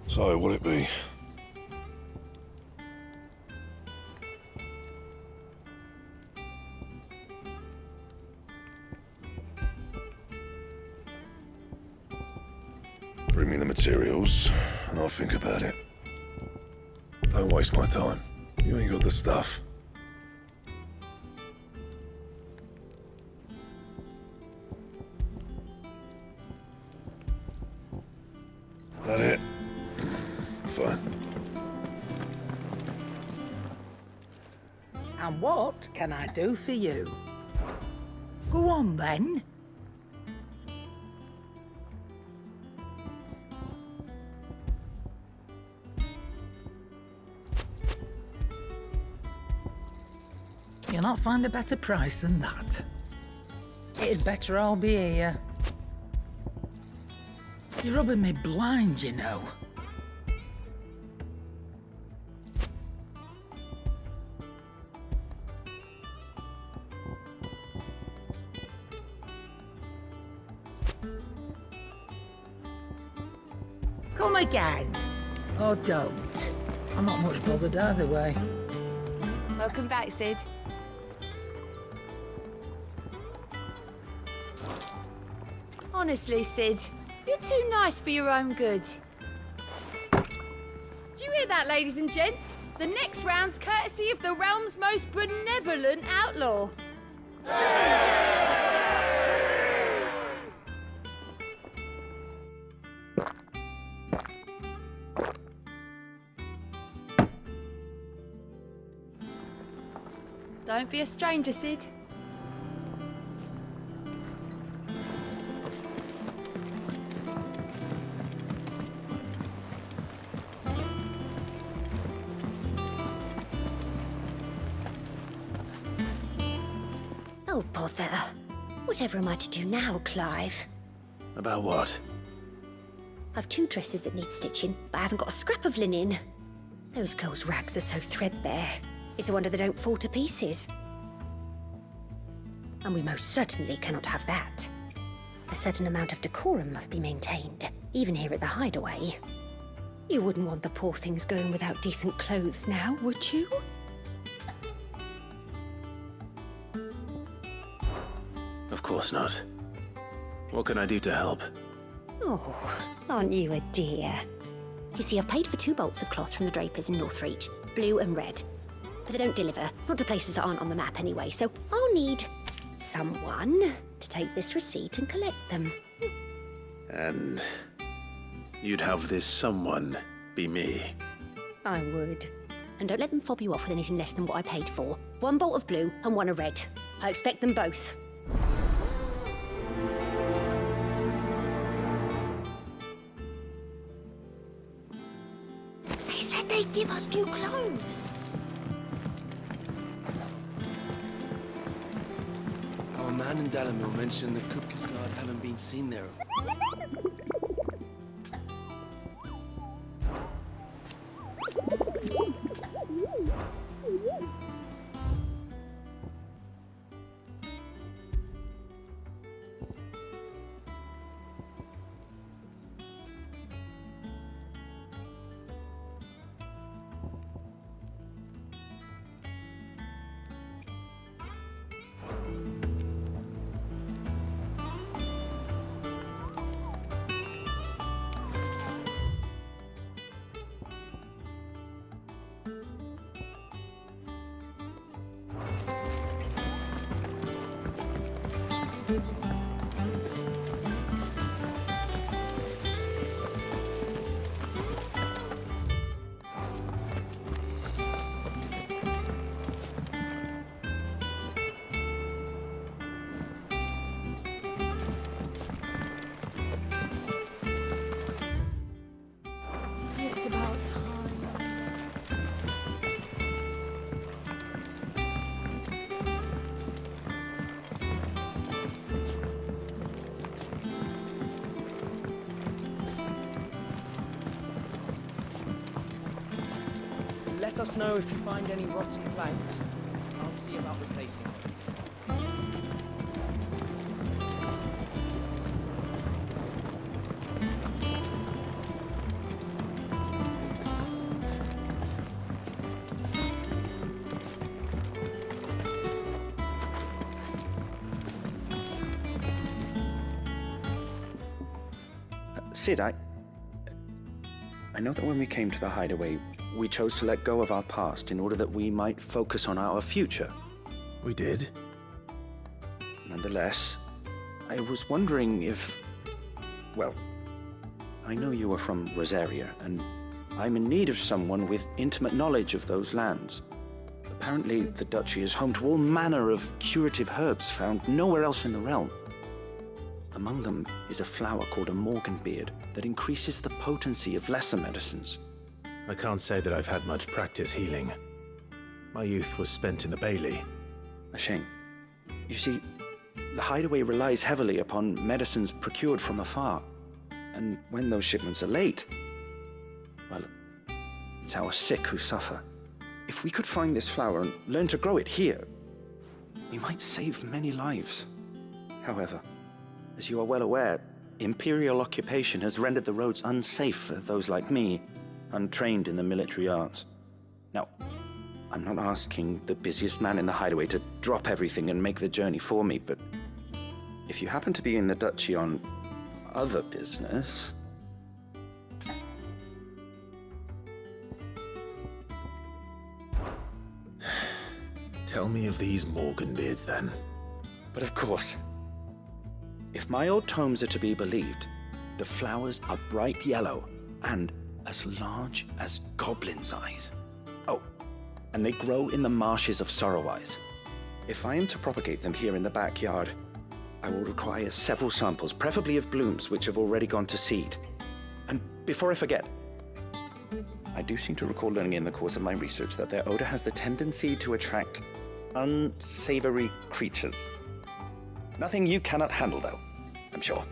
[SPEAKER 6] So, what'll it be? Bring me the materials, and I'll think about it. Don't waste my time. You ain't got the stuff. That it? Fine.
[SPEAKER 17] And what can I do for you? Go on then. You'll not find a better price than that. It'd better all be here. You're rubbing me blind, you know. Come again. Or don't. I'm not much bothered either way.
[SPEAKER 4] Welcome back, Sid. Honestly, Sid, you're too nice for your own good. Do you hear that, ladies and gents? The next round's courtesy of the realm's most benevolent outlaw. Don't be a stranger, Sid.
[SPEAKER 3] Oh, bother. Whatever am I to do now, Clive?
[SPEAKER 5] About what?
[SPEAKER 3] I've 2 dresses that need stitching, but I haven't got a scrap of linen. Those girls' rags are so threadbare. It's a wonder they don't fall to pieces. And we most certainly cannot have that. A certain amount of decorum must be maintained, even here at the hideaway. You wouldn't want the poor things going without decent clothes now, would you?
[SPEAKER 5] Of course not. What can I do to help?
[SPEAKER 3] Oh, aren't you a dear? You see, I've paid for 2 bolts of cloth from the drapers in Northreach, blue and red. But they don't deliver, not to places that aren't on the map anyway, so I'll need someone to take this receipt and collect them.
[SPEAKER 5] And you'd have this someone be me.
[SPEAKER 3] I would. And don't let them fob you off with anything less than what I paid for. 1 bolt of blue and 1 of red. I expect them both. They said they'd give us new clothes.
[SPEAKER 2] Our man in Dalamil mentioned that Kupka's guard haven't been seen there.
[SPEAKER 4] It's about time.
[SPEAKER 10] Let us know if you find any rotten planks. I'll see about replacing them.
[SPEAKER 2] Sid, I know that when we came to the hideaway, we chose to let go of our past in order that we might focus on our future.
[SPEAKER 5] We did.
[SPEAKER 2] Nonetheless, I was wondering if... Well, I know you are from Rosaria, and I'm in need of someone with intimate knowledge of those lands. Apparently, the duchy is home to all manner of curative herbs found nowhere else in the realm. Among them is a flower called a morganbeard that increases the potency of lesser medicines.
[SPEAKER 5] I can't say that I've had much practice healing. My youth was spent in the Bailey.
[SPEAKER 2] A shame. You see, the hideaway relies heavily upon medicines procured from afar. And when those shipments are late, well, it's our sick who suffer. If we could find this flower and learn to grow it here, we might save many lives. However, as you are well aware, Imperial occupation has rendered the roads unsafe for those like me, untrained in the military arts. Now, I'm not asking the busiest man in the hideaway to drop everything and make the journey for me, but if you happen to be in the duchy on other business...
[SPEAKER 5] Tell me of these morganbeards, then.
[SPEAKER 2] But of course. If my old tomes are to be believed, the flowers are bright yellow and as large as goblins' eyes. Oh, and they grow in the marshes of Sorrowise. If I am to propagate them here in the backyard, I will require several samples, preferably of blooms which have already gone to seed. And before I forget, I do seem to recall learning in the course of my research that their odor has the tendency to attract unsavory creatures. Nothing you cannot handle, though, I'm sure.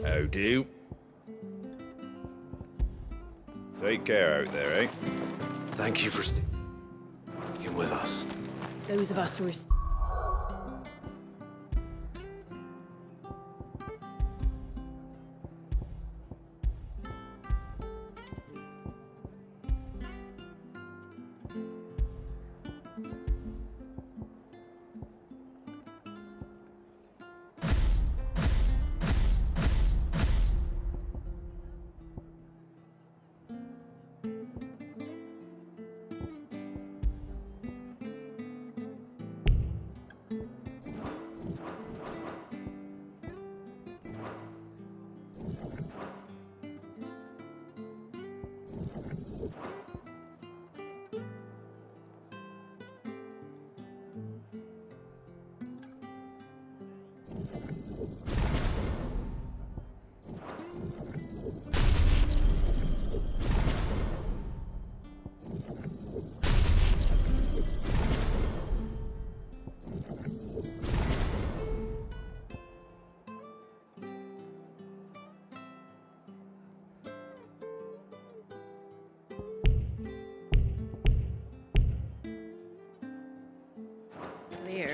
[SPEAKER 18] How do? Take care out there, eh?
[SPEAKER 5] Thank you for sticking with us.
[SPEAKER 4] Those of us who are...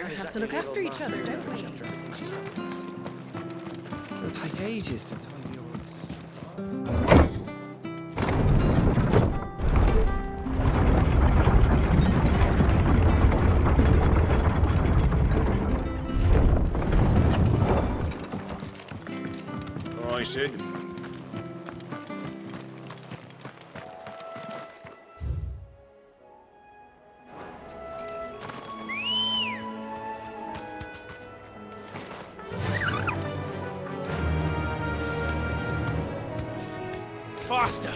[SPEAKER 19] We have to look after each other, don't we?
[SPEAKER 10] It'll take ages to tidy yours.
[SPEAKER 18] All right, Sid.
[SPEAKER 10] Faster!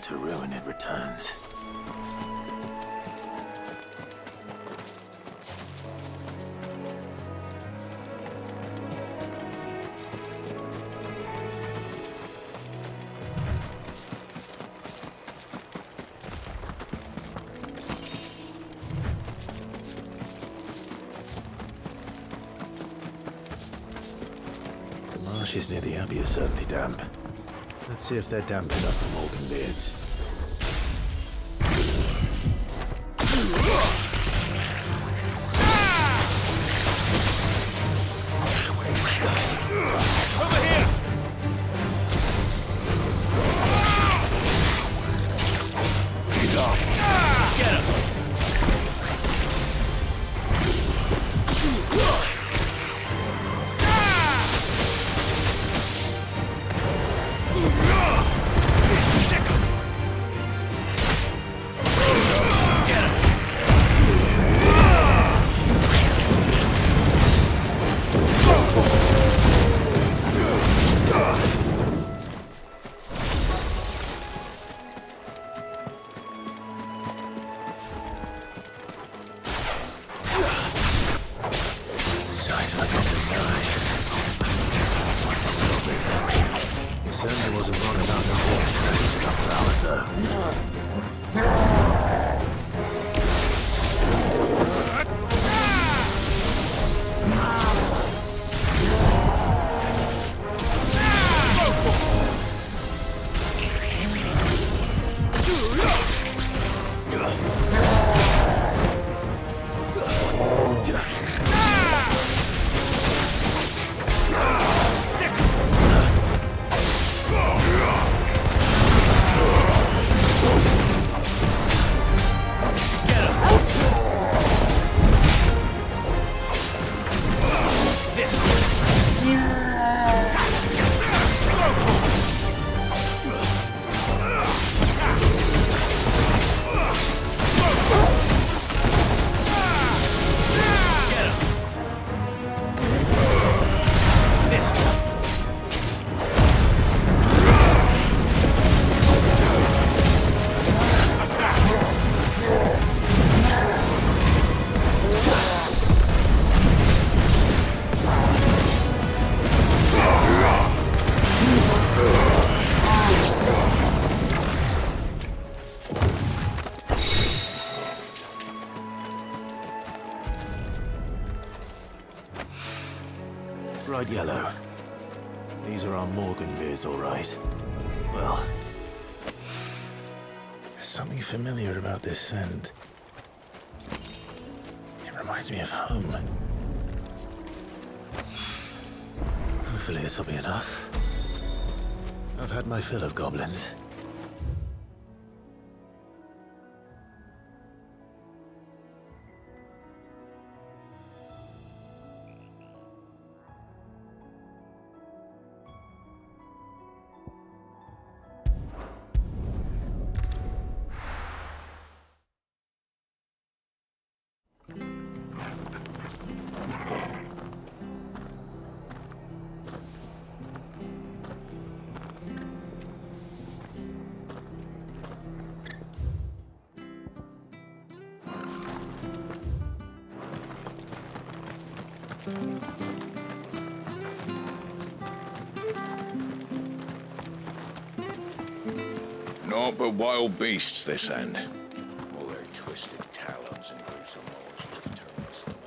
[SPEAKER 5] To ruin it returns. The marshes near the Abbey are certainly damp. Let's see if they're damp enough for Morgan beards.
[SPEAKER 10] Over here! Get him!
[SPEAKER 5] wasn't wrong about the horse. That's enough for hours, though. Right, Yellow. These are our Morgan beards, all right. Well, there's something familiar about this scent. It reminds me of home. Hopefully this will be enough. I've had my fill of goblins.
[SPEAKER 18] Naught but wild beasts, this end. All their twisted talons and gruesome laws used to turn my stomach.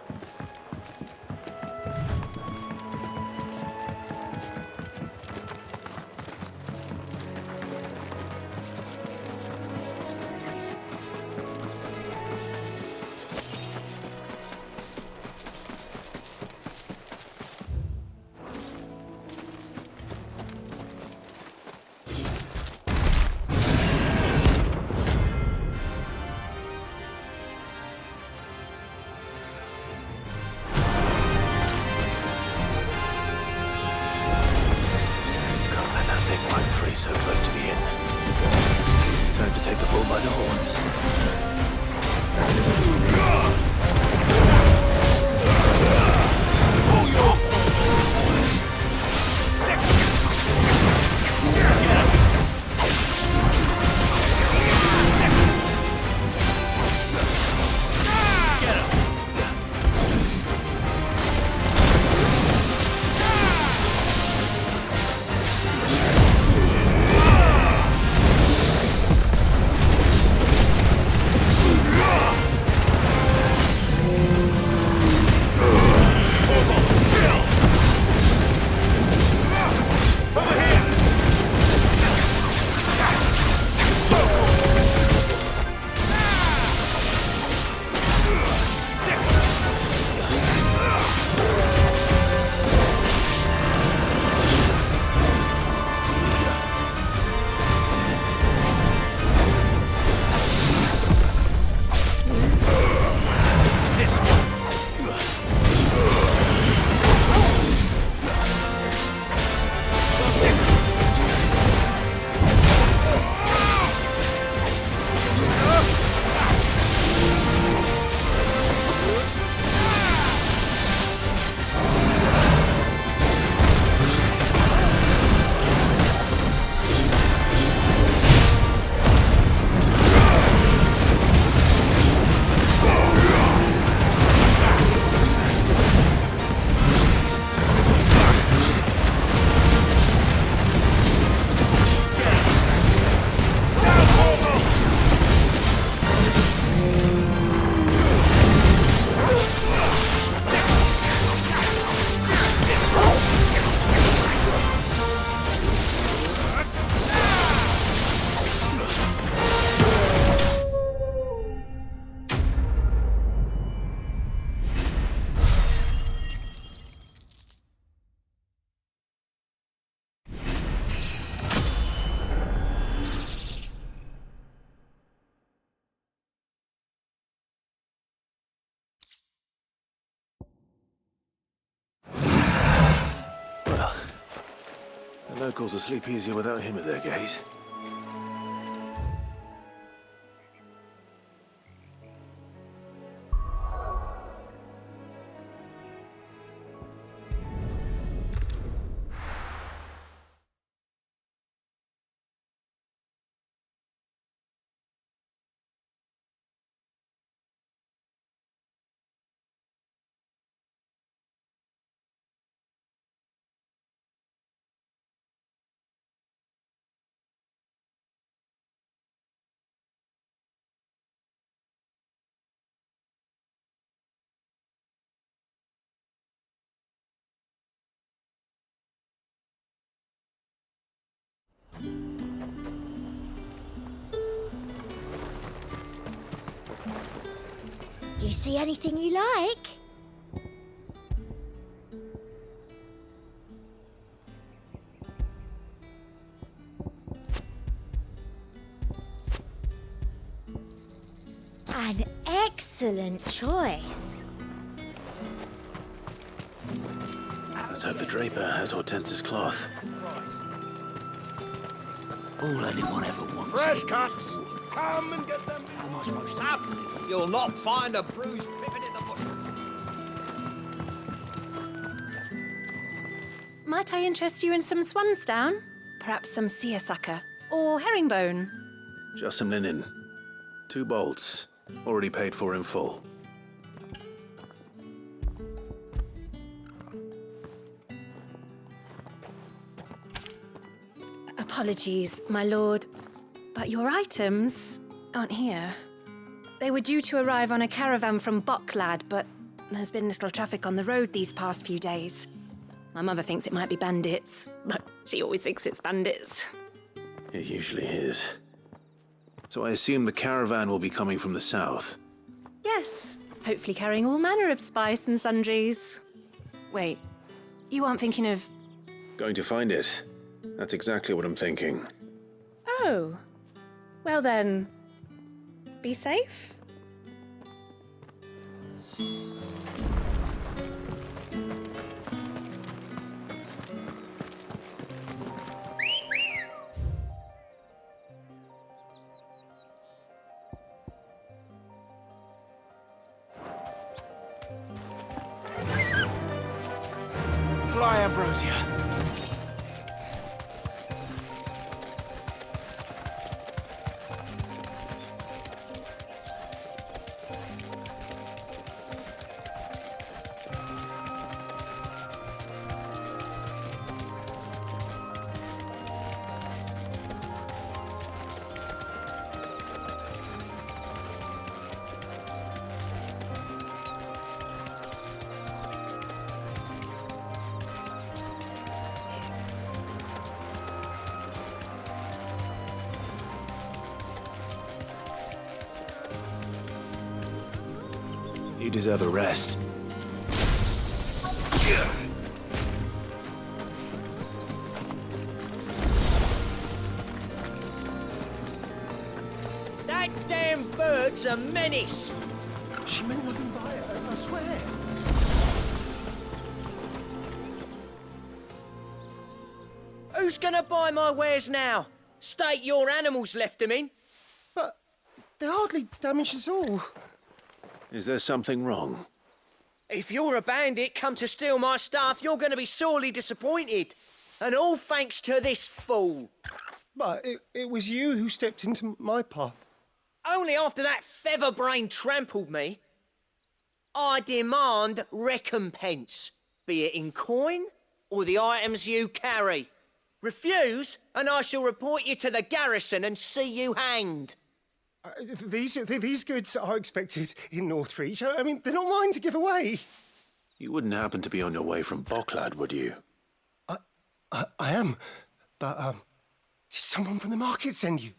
[SPEAKER 5] So close to the inn. Time to take the bull by the horns. The locals will sleep easier without him at their gate.
[SPEAKER 3] Do you see anything you like? An excellent choice.
[SPEAKER 5] Let's hope the draper has Hortense's cloth.
[SPEAKER 15] All anyone ever wants.
[SPEAKER 20] Fresh cuts! Come and get them!
[SPEAKER 15] How am I supposed to
[SPEAKER 20] Up! You'll not find a bruised pippin in the bush.
[SPEAKER 21] Might I interest you in some swansdown? Perhaps some seersucker? Or herringbone?
[SPEAKER 5] Just some linen. 2 bolts. Already paid for in full.
[SPEAKER 21] Apologies, my lord, but your items aren't here. They were due to arrive on a caravan from Bocklad, but there's been little traffic on the road these past few days. My mother thinks it might be bandits, but she always thinks it's bandits.
[SPEAKER 5] It usually is. So I assume the caravan will be coming from the south.
[SPEAKER 21] Yes, hopefully carrying all manner of spice and sundries. Wait, you aren't thinking of...
[SPEAKER 5] Going to find it. That's exactly what I'm thinking.
[SPEAKER 21] Oh, well then, be safe.
[SPEAKER 20] Fly, Ambrosia.
[SPEAKER 5] You deserve a rest.
[SPEAKER 10] That damn bird's a menace!
[SPEAKER 20] She meant nothing by it, I swear.
[SPEAKER 10] Who's gonna buy my wares now? State your animals left them in.
[SPEAKER 20] But they hardly damaged us all.
[SPEAKER 5] Is there something wrong?
[SPEAKER 10] If you're a bandit come to steal my stuff, you're gonna be sorely disappointed. And all thanks to this fool.
[SPEAKER 20] But it was you who stepped into my path.
[SPEAKER 10] Only after that feather-brain trampled me. I demand recompense, be it in coin or the items you carry. Refuse, and I shall report you to the garrison and see you hanged.
[SPEAKER 20] These goods are expected in Northreach. I mean, they're not mine to give away.
[SPEAKER 5] You wouldn't happen to be on your way from Bocklad, would you?
[SPEAKER 20] I am, but did someone from the market send you?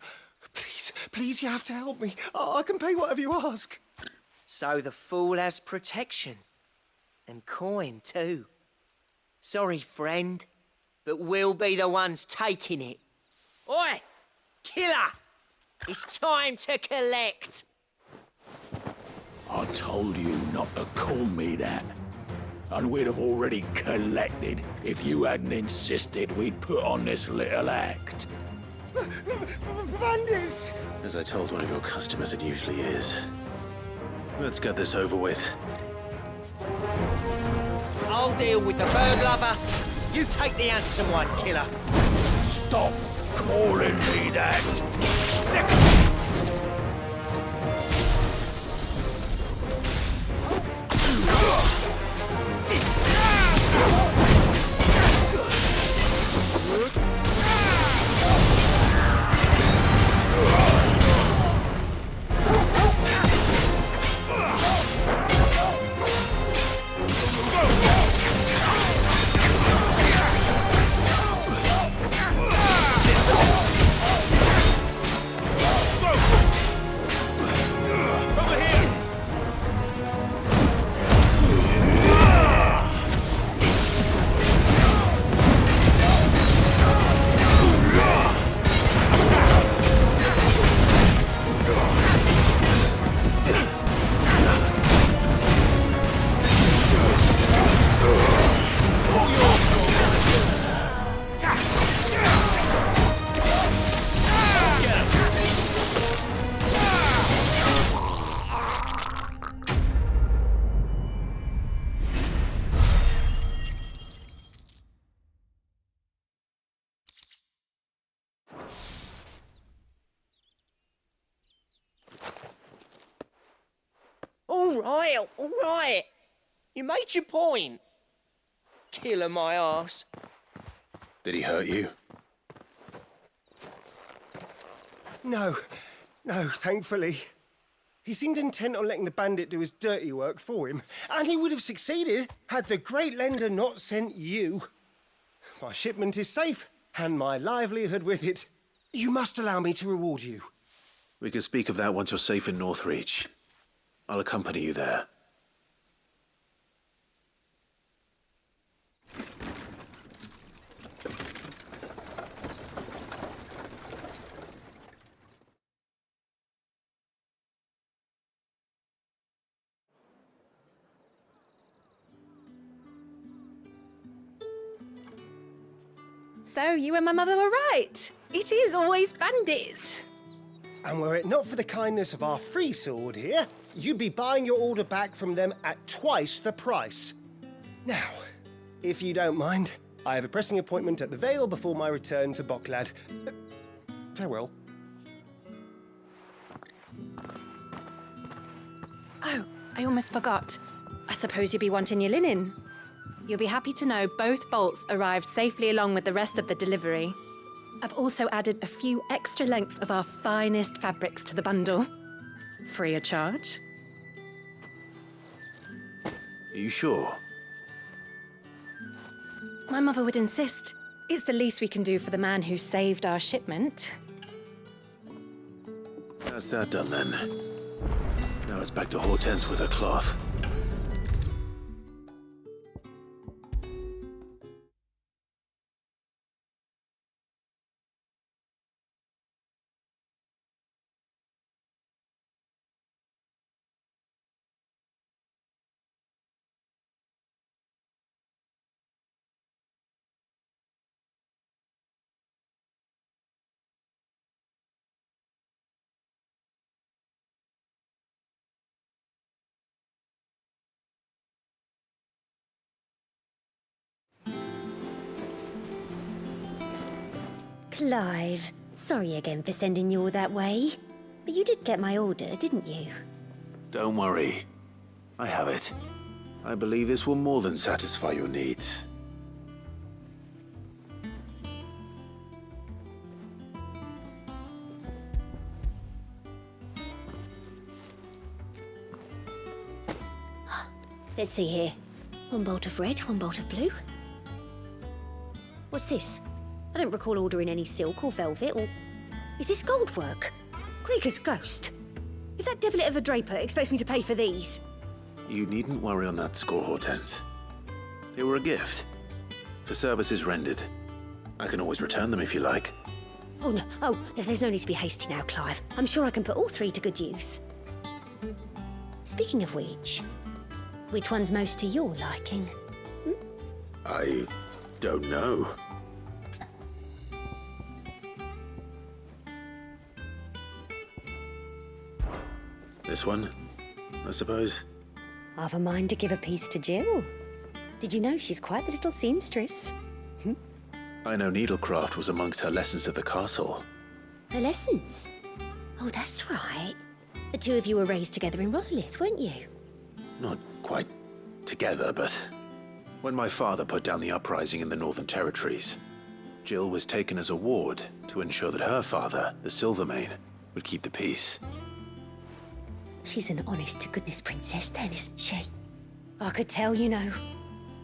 [SPEAKER 20] Please, you have to help me. I can pay whatever you ask.
[SPEAKER 10] So the fool has protection. And coin, too. Sorry, friend, but we'll be the ones taking it. Oi! Killer! It's time to collect!
[SPEAKER 18] I told you not to call me that. and we'd have already collected if you hadn't insisted we'd put on this little act.
[SPEAKER 20] Bandits!
[SPEAKER 5] As I told one of your customers, it usually is. Let's get this over with.
[SPEAKER 10] I'll deal with the bird lover. You take the handsome one, killer.
[SPEAKER 18] Stop calling me that.
[SPEAKER 10] All right. You made your point. Killer my ass.
[SPEAKER 5] Did he hurt you?
[SPEAKER 20] No, thankfully. He seemed intent on letting the bandit do his dirty work for him, and he would have succeeded had the Great Lender not sent you. My shipment is safe, and my livelihood with it. You must allow me to reward you.
[SPEAKER 5] We can speak of that once you're safe in Northreach. I'll accompany you there.
[SPEAKER 21] So you and my mother were right. It is always bandits.
[SPEAKER 20] And were it not for the kindness of our free sword here, you'd be buying your order back from them at twice the price. Now, if you don't mind, I have a pressing appointment at the Vale before my return to Boklad. Farewell.
[SPEAKER 21] Oh, I almost forgot. I suppose you'll be wanting your linen. You'll be happy to know both bolts arrived safely along with the rest of the delivery. I've also added a few extra lengths of our finest fabrics to the bundle. Free of charge.
[SPEAKER 5] Are you sure?
[SPEAKER 21] My mother would insist. It's the least we can do for the man who saved our shipment.
[SPEAKER 5] That's that done then. Now it's back to Hortense with her cloth.
[SPEAKER 3] Clive, sorry again for sending you all that way. But you did get my order, didn't you?
[SPEAKER 5] Don't worry. I have it. I believe this will more than satisfy your needs.
[SPEAKER 3] Let's see here. One bolt of red, one bolt of blue. What's this? I don't recall ordering any silk or velvet or... Is this gold work? Krieger's ghost. If that devilit of a draper expects me to pay for these...
[SPEAKER 5] You needn't worry on that score, Hortense. They were a gift. For services rendered. I can always return them if you like.
[SPEAKER 3] Oh, no. Oh, there's no need to be hasty now, Clive. I'm sure I can put all three to good use. Speaking of which, Which one's most to your liking?
[SPEAKER 5] I don't know. This one, I suppose.
[SPEAKER 3] I've a mind to give a piece to Jill. Did you know she's quite the little seamstress?
[SPEAKER 5] I know needlecraft was amongst her lessons at the castle.
[SPEAKER 3] Her lessons? Oh, that's right. The two of you were raised together in Rosalith, weren't you?
[SPEAKER 5] Not quite together, but when my father put down the uprising in the Northern Territories, Jill was taken as a ward to ensure that her father, the Silvermane, would keep the peace.
[SPEAKER 3] She's an honest-to-goodness princess then, isn't she? I could tell, you know.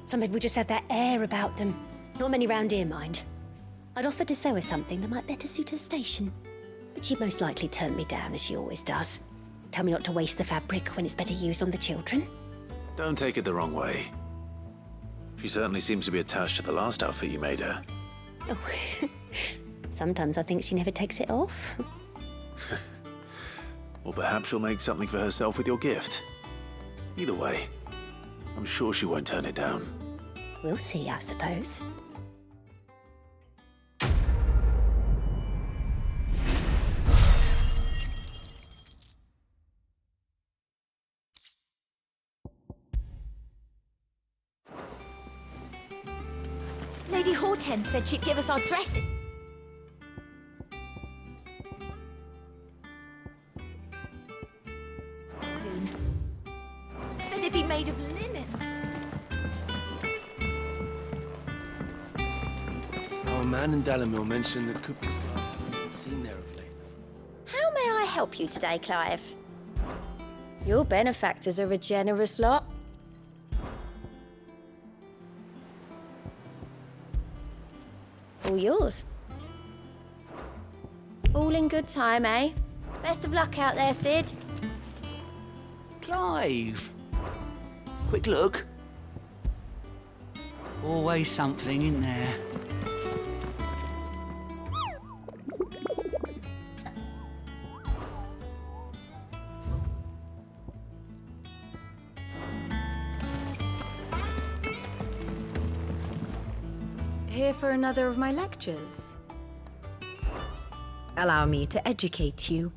[SPEAKER 3] Some people just have that air about them. Not many round here, mind. I'd offered to sew her something that might better suit her station. But she'd most likely turn me down, as she always does. Tell me not to waste the fabric when it's better used on the children.
[SPEAKER 5] Don't take it the wrong way. She certainly seems to be attached to the last outfit you made her.
[SPEAKER 3] Oh, sometimes I think she never takes it off.
[SPEAKER 5] Or perhaps she'll make something for herself with your gift. Either way, I'm sure she won't turn it down.
[SPEAKER 3] We'll see, I suppose.
[SPEAKER 4] Lady Hortense said she'd give us our dresses. Soon. Said they'd be made of linen.
[SPEAKER 6] Our man in Dalamil mentioned that Kupi's garden hadn't been seen there of late.
[SPEAKER 21] How may I help you today, Clive? Your benefactors are a generous lot. All yours. All in good time, eh? Best of luck out there, Sid.
[SPEAKER 7] Clive! Quick look. Always something in there.
[SPEAKER 4] Here for another of my lectures. Allow me to educate you.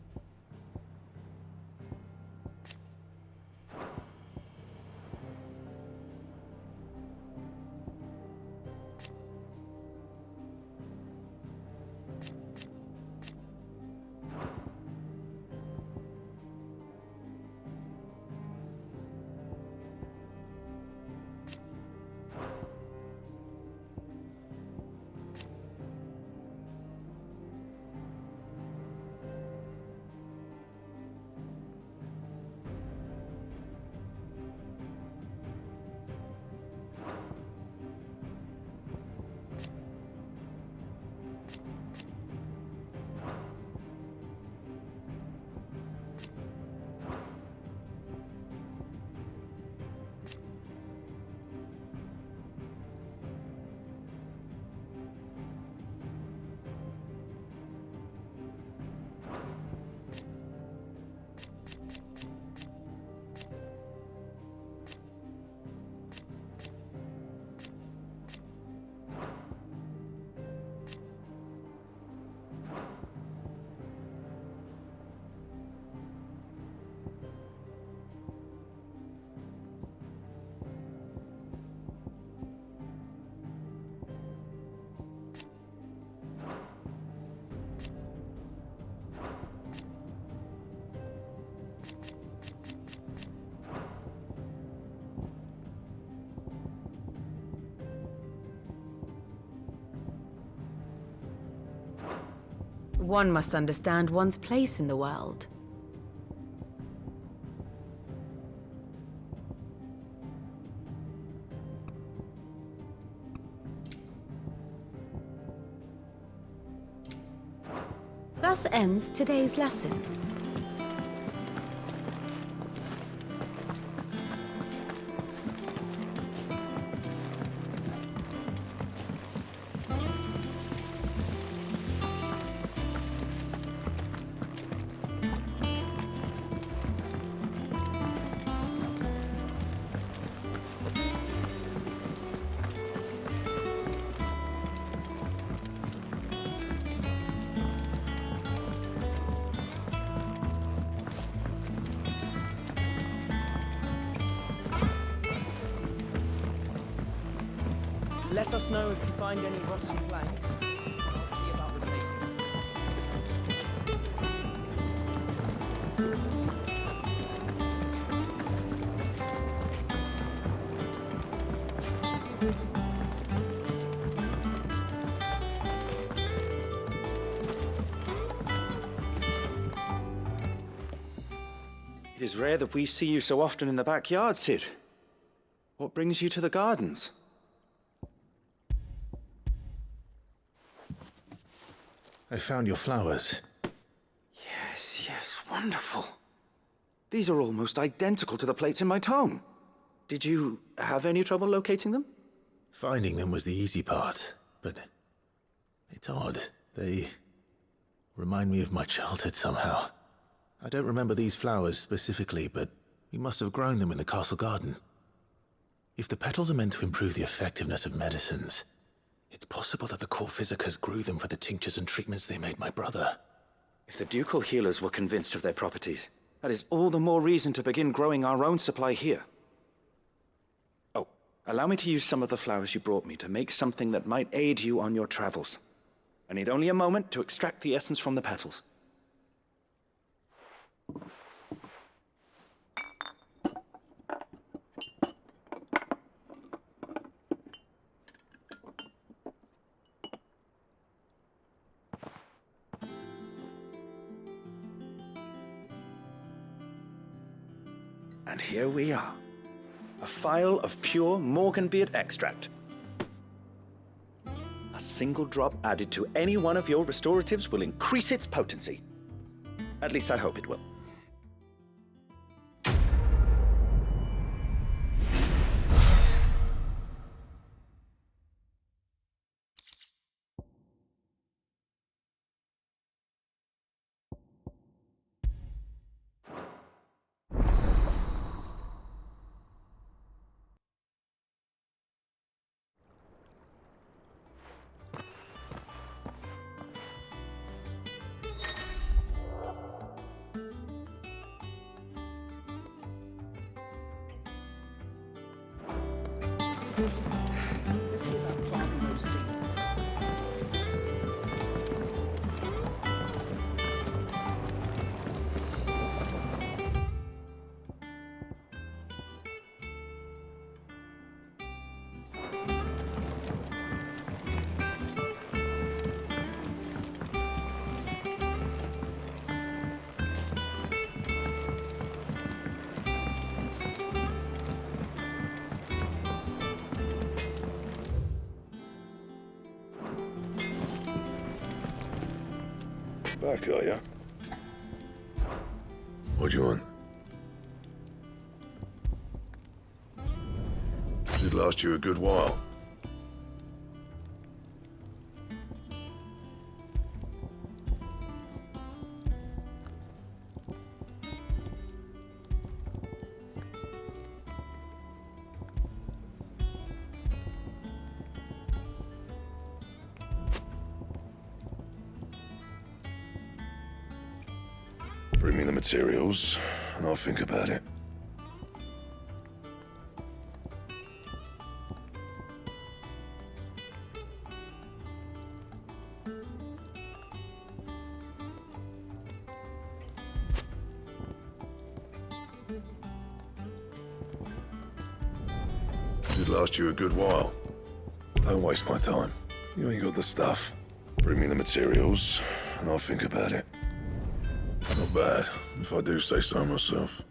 [SPEAKER 4] One must understand one's place in the world. Thus ends today's lesson.
[SPEAKER 10] let us know if you find any rotten planks. I'll see about replacing them.
[SPEAKER 2] It is rare that we see you so often in the backyard, Cid. What brings you to the gardens?
[SPEAKER 5] I found your flowers.
[SPEAKER 2] Yes, wonderful. These are almost identical to the plates in my tome. Did you have any trouble locating them?
[SPEAKER 5] Finding them was the easy part, but it's odd. They remind me of my childhood somehow. I don't remember these flowers specifically, but we must have grown them in the castle garden. If the petals are meant to improve the effectiveness of medicines, it's possible that the core physicers grew them for the tinctures and treatments they made my brother.
[SPEAKER 2] If the ducal healers were convinced of their properties, that is all the more reason to begin growing our own supply here. Oh, allow me to use some of the flowers you brought me to make something that might aid you on your travels. I need only a moment to extract the essence from the petals. And here we are. A phial of pure Morganbeard extract. A single drop added to any one of your restoratives will increase its potency. At least I hope it will.
[SPEAKER 10] Let's hear that planting those seeds.
[SPEAKER 1] Back, are ya? What do you want? Should last you a good while. Bring me the materials, and I'll think about it. Should last you a good while. Don't waste my time. You ain't got the stuff. Bring me the materials, and I'll think about it. Not bad, if I do say so myself.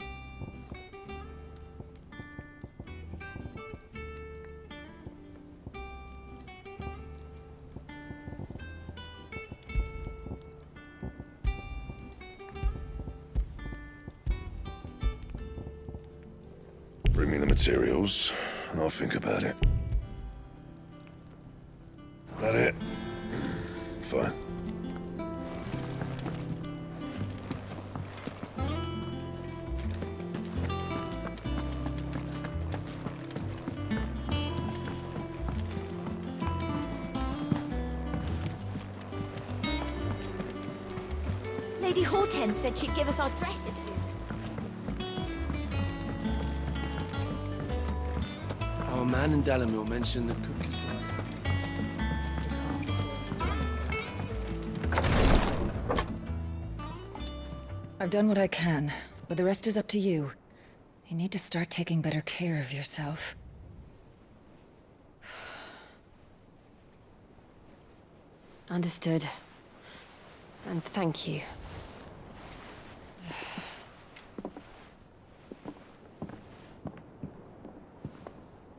[SPEAKER 1] Bring me the materials, and I'll think about it. That it? Fine.
[SPEAKER 3] Lady Hortense said she'd give us our dresses soon.
[SPEAKER 11] Our man in Dalamil mentioned that cook is like.
[SPEAKER 4] I've done what I can, but the rest is up to you. You need to start taking better care of yourself.
[SPEAKER 12] Understood. And thank you.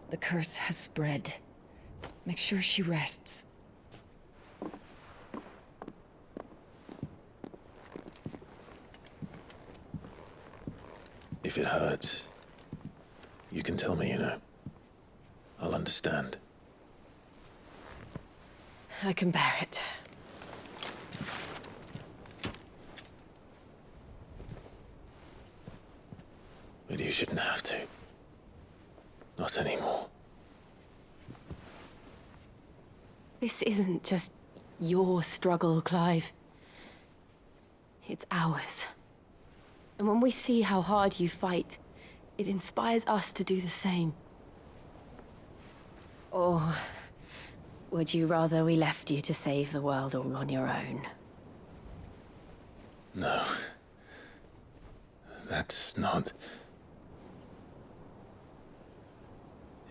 [SPEAKER 4] The curse has spread. Make sure she rests.
[SPEAKER 5] If it hurts, you can tell me, you know. I'll understand.
[SPEAKER 12] I can bear it.
[SPEAKER 5] But you shouldn't have to. Not anymore.
[SPEAKER 12] This isn't just your struggle, Clive. It's ours. And when we see how hard you fight, it inspires us to do the same. Or would you rather we left you to save the world all on your own?
[SPEAKER 5] No. That's not...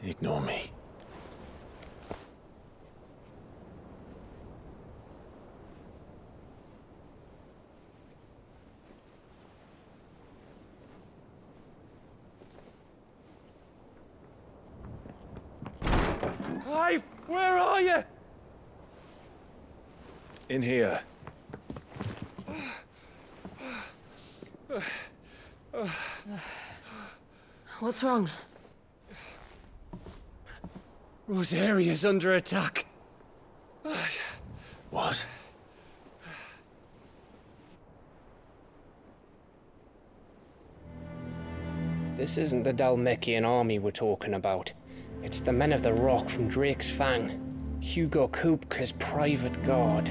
[SPEAKER 5] Ignore me.
[SPEAKER 11] Clive, where are you?
[SPEAKER 5] In here.
[SPEAKER 12] What's wrong?
[SPEAKER 20] Rosaria's under attack.
[SPEAKER 5] What?
[SPEAKER 22] This isn't the Dalmekian army we're talking about. It's the men of the Rock from Drake's Fang. Hugo Kupka's private guard.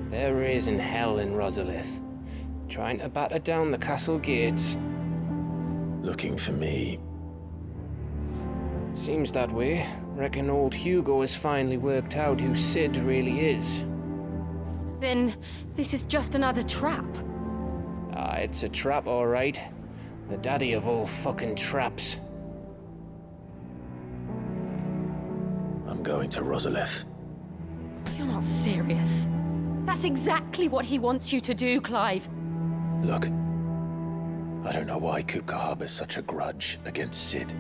[SPEAKER 22] They're raising hell in Rosalith, trying to batter down the castle gates.
[SPEAKER 5] Looking for me.
[SPEAKER 22] Seems that way. Reckon old Hugo has finally worked out who Sid really is.
[SPEAKER 12] Then this is just another trap.
[SPEAKER 22] Ah, it's a trap, all right. The daddy of all fucking traps.
[SPEAKER 5] I'm going to Rosalith.
[SPEAKER 12] You're not serious. That's exactly what he wants you to do, Clive.
[SPEAKER 5] Look, I don't know why Kupka harbors such a grudge against Sid.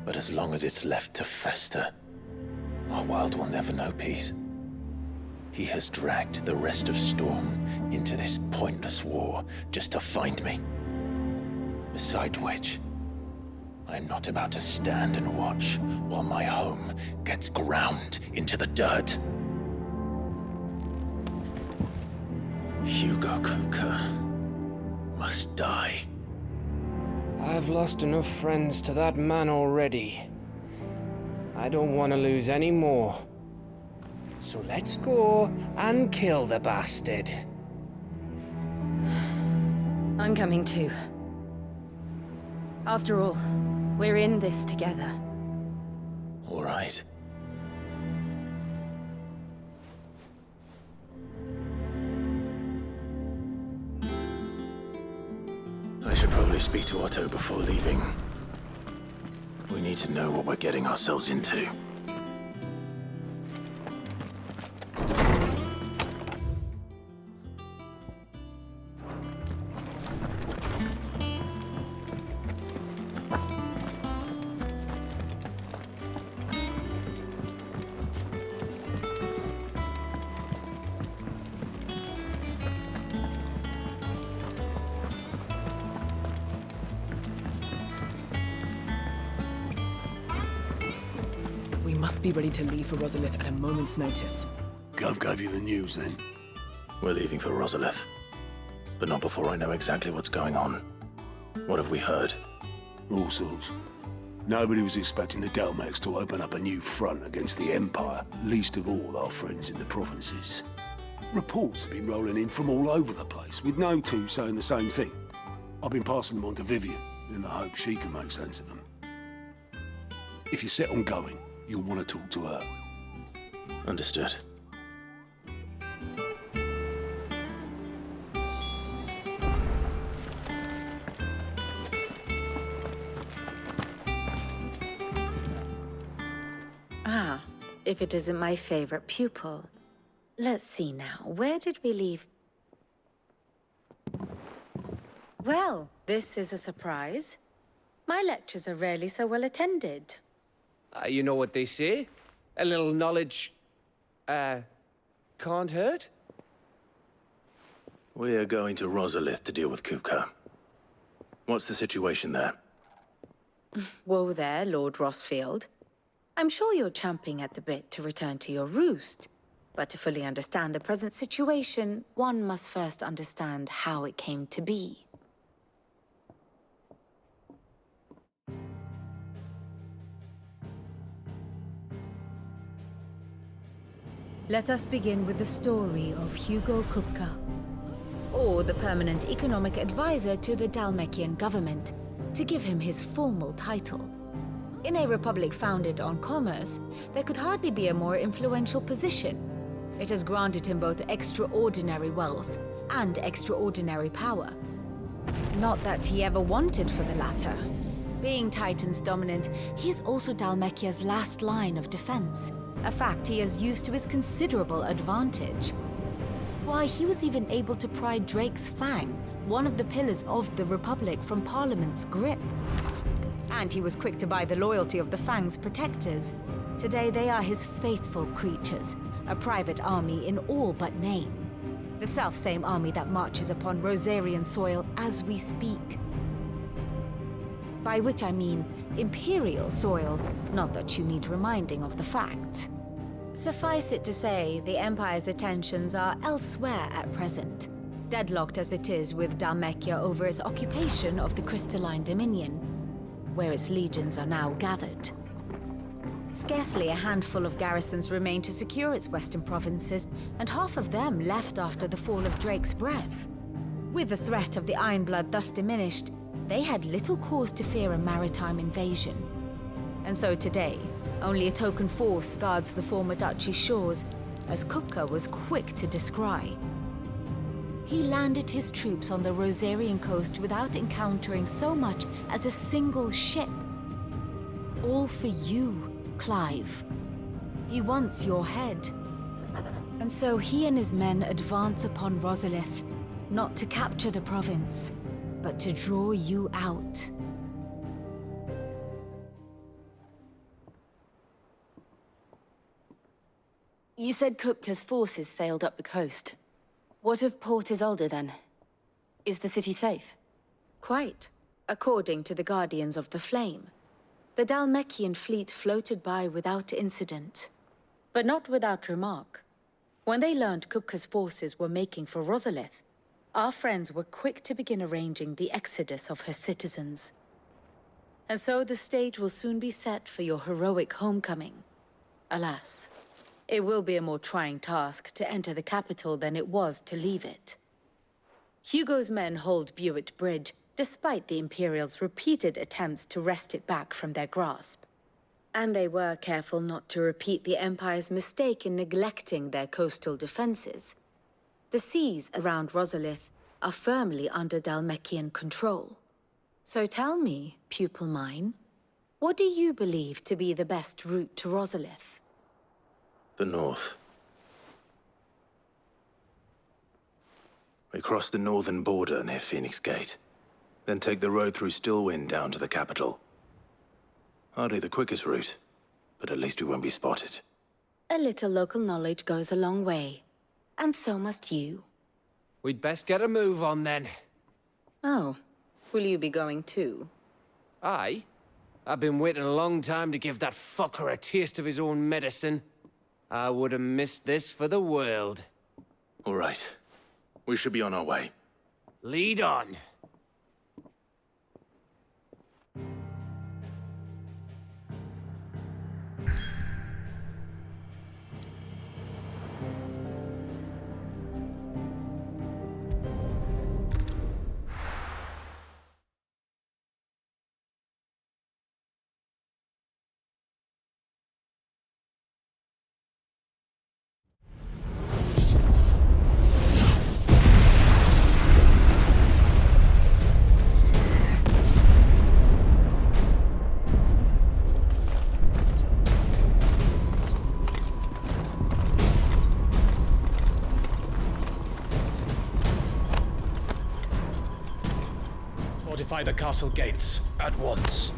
[SPEAKER 5] But as long as it's left to fester, our world will never know peace. He has dragged the rest of Storm into this pointless war just to find me. Besides which, I am not about to stand and watch while my home gets ground into the dirt. Hugo Kupka must die.
[SPEAKER 22] I've lost enough friends to that man already. I don't want to lose any more. So let's go and kill the bastard.
[SPEAKER 12] I'm coming too. After all, we're in this together.
[SPEAKER 5] All right. I should probably speak to Otto before leaving. We need to know what we're getting ourselves into.
[SPEAKER 19] We must be ready to leave for Rosalith at a moment's notice.
[SPEAKER 6] Gov gave you the news then?
[SPEAKER 5] We're leaving for Rosalith. But not before I know exactly what's going on. What have we heard?
[SPEAKER 6] All sorts. Nobody was expecting the Dalmeks to open up a new front against the Empire, least of all our friends in the provinces. Reports have been rolling in from all over the place, with no two saying the same thing. I've been passing them on to Vivian, in the hope she can make sense of them. If you're set on going, you'll want to talk to her.
[SPEAKER 5] Understood.
[SPEAKER 4] if it isn't my favorite pupil. Let's see now, where did we leave? Well, this is a surprise. My lectures are rarely so well attended.
[SPEAKER 22] You know what they say? A little knowledge, can't hurt?
[SPEAKER 5] We're going to Rosalith to deal with Kupka. What's the situation there?
[SPEAKER 4] Whoa there, Lord Rossfield. I'm sure you're champing at the bit to return to your roost. But to fully understand the present situation, one must first understand how it came to be. Let us begin with the story of Hugo Kupka, or the permanent economic advisor to the Dhalmekian government, to give him his formal title. In a republic founded on commerce, there could hardly be a more influential position. It has granted him both extraordinary wealth and extraordinary power. Not that he ever wanted for the latter. Being Titan's dominant, he is also Dhalmekia's last line of defense, a fact he has used to his considerable advantage. Why, he was even able to pry Drake's Fang, one of the pillars of the Republic, from Parliament's grip. And he was quick to buy the loyalty of the Fang's protectors. Today they are his faithful creatures, a private army in all but name. The self-same army that marches upon Rosarian soil as we speak. By which I mean Imperial soil, not that you need reminding of the fact. Suffice it to say, the Empire's attentions are elsewhere at present, deadlocked as it is with Dhalmekia over its occupation of the Crystalline Dominion, where its legions are now gathered. Scarcely a handful of garrisons remain to secure its western provinces, and half of them left after the fall of Drake's Breath. With the threat of the Ironblood thus diminished, they had little cause to fear a maritime invasion. And so today, only a token force guards the former duchy's shores, as Kupka was quick to descry. He landed his troops on the Rosarian coast without encountering so much as a single ship. All for you, Clive. He wants your head. And so he and his men advance upon Rosalith, not to capture the province, but to draw you out. You said Kupka's forces sailed up the coast. What of Port Isolde, then? Is the city safe? Quite, according to the Guardians of the Flame. The Dhalmekian fleet floated by without incident, but not without remark. When they learned Kupka's forces were making for Rosalith, our friends were quick to begin arranging the exodus of her citizens. And so the stage will soon be set for your heroic homecoming. Alas, it will be a more trying task to enter the capital than it was to leave it. Hugo's men hold Buett Bridge, despite the Imperials' repeated attempts to wrest it back from their grasp. And they were careful not to repeat the Empire's mistake in neglecting their coastal defenses. The seas around Rosalith are firmly under Dhalmekian control. So tell me, pupil mine, what do you believe to be the best route to Rosalith?
[SPEAKER 5] The north. We cross the northern border near Phoenix Gate, then take the road through Stillwind down to the capital. Hardly the quickest route, but at least we won't be spotted.
[SPEAKER 4] A little local knowledge goes a long way, and so must you.
[SPEAKER 22] We'd best get a move on then.
[SPEAKER 4] Oh, will you be going too?
[SPEAKER 22] Aye. I've been waiting a long time to give that fucker a taste of his own medicine. I would have missed this for the world.
[SPEAKER 5] All right. We should be on our way.
[SPEAKER 22] Lead on.
[SPEAKER 11] Fortify the castle gates at once.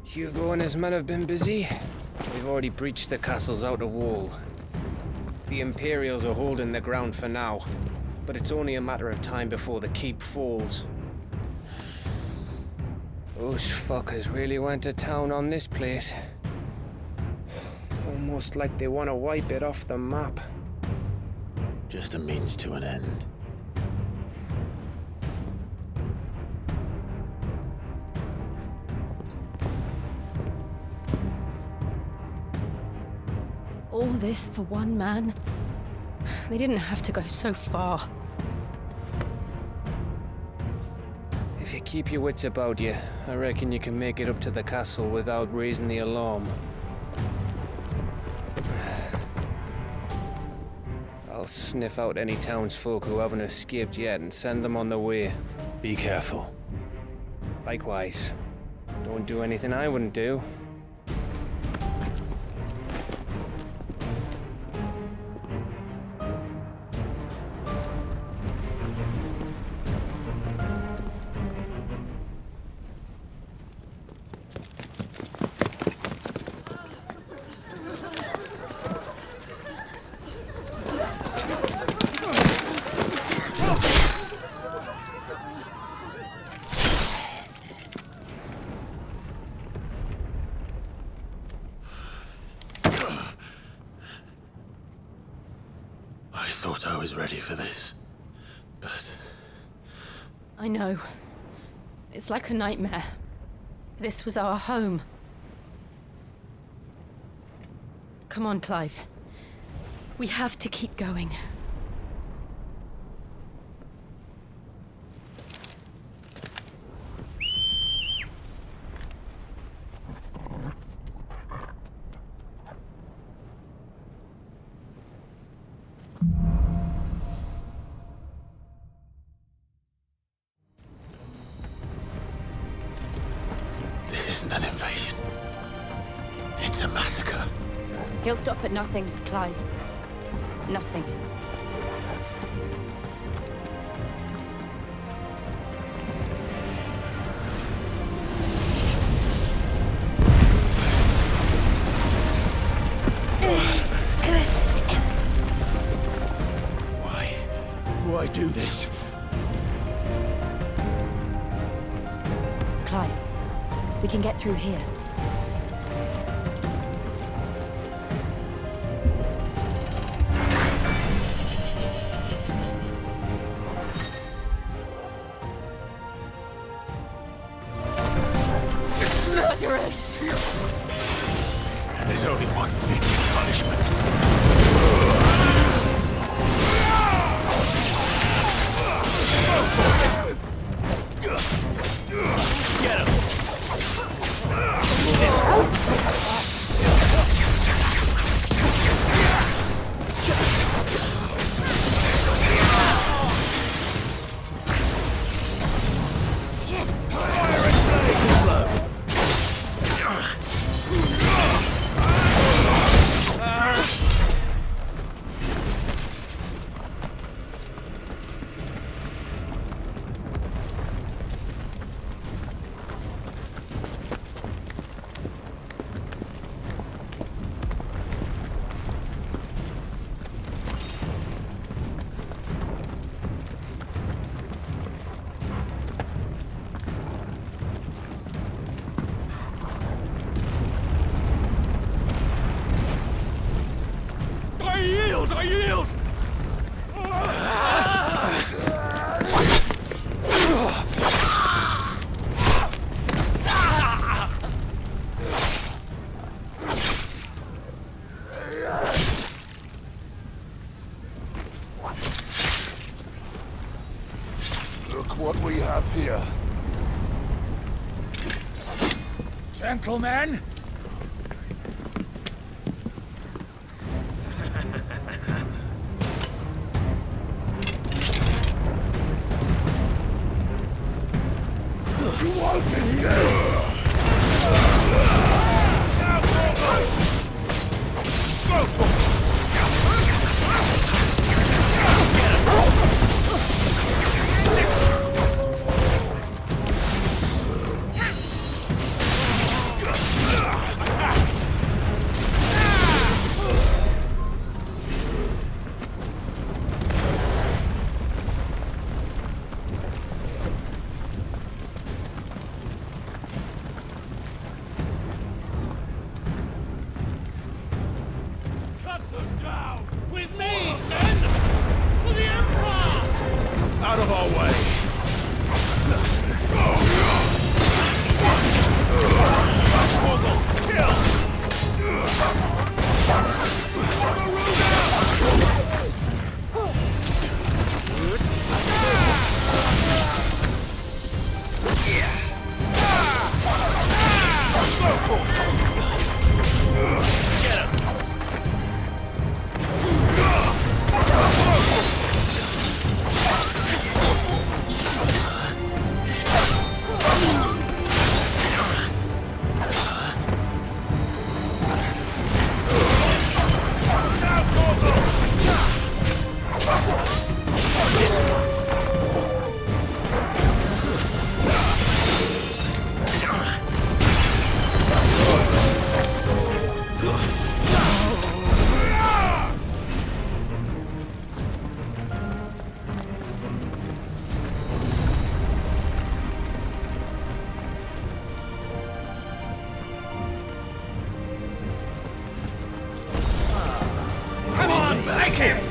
[SPEAKER 22] Hugo and his men have been busy. They've already breached the castle's outer wall. The Imperials are holding the ground for now, but it's only a matter of time before the keep falls. Those fuckers really went to town on this place. Almost like they want to wipe it off the map.
[SPEAKER 8] Just a means to an end.
[SPEAKER 12] All this for one man? They didn't have to go so far.
[SPEAKER 22] If you keep your wits about you, I reckon you can make it up to the castle without raising the alarm. I'll sniff out any townsfolk who haven't escaped yet and send them on their way.
[SPEAKER 8] Be careful.
[SPEAKER 22] Likewise. Don't do anything I wouldn't do.
[SPEAKER 8] I thought I was ready for this, but...
[SPEAKER 12] I know. It's like a nightmare. This was our home. Come on, Clive. We have to keep going.
[SPEAKER 8] This isn't an invasion. It's a massacre.
[SPEAKER 12] He'll stop at nothing, Clive. Nothing.
[SPEAKER 8] Why do this?
[SPEAKER 12] Clive, we can get through here. Murderers!
[SPEAKER 8] And there's only one fitting punishment. Get him! This I yield!
[SPEAKER 1] Look what we have here.
[SPEAKER 11] Gentlemen!
[SPEAKER 1] You won't escape!
[SPEAKER 11] him!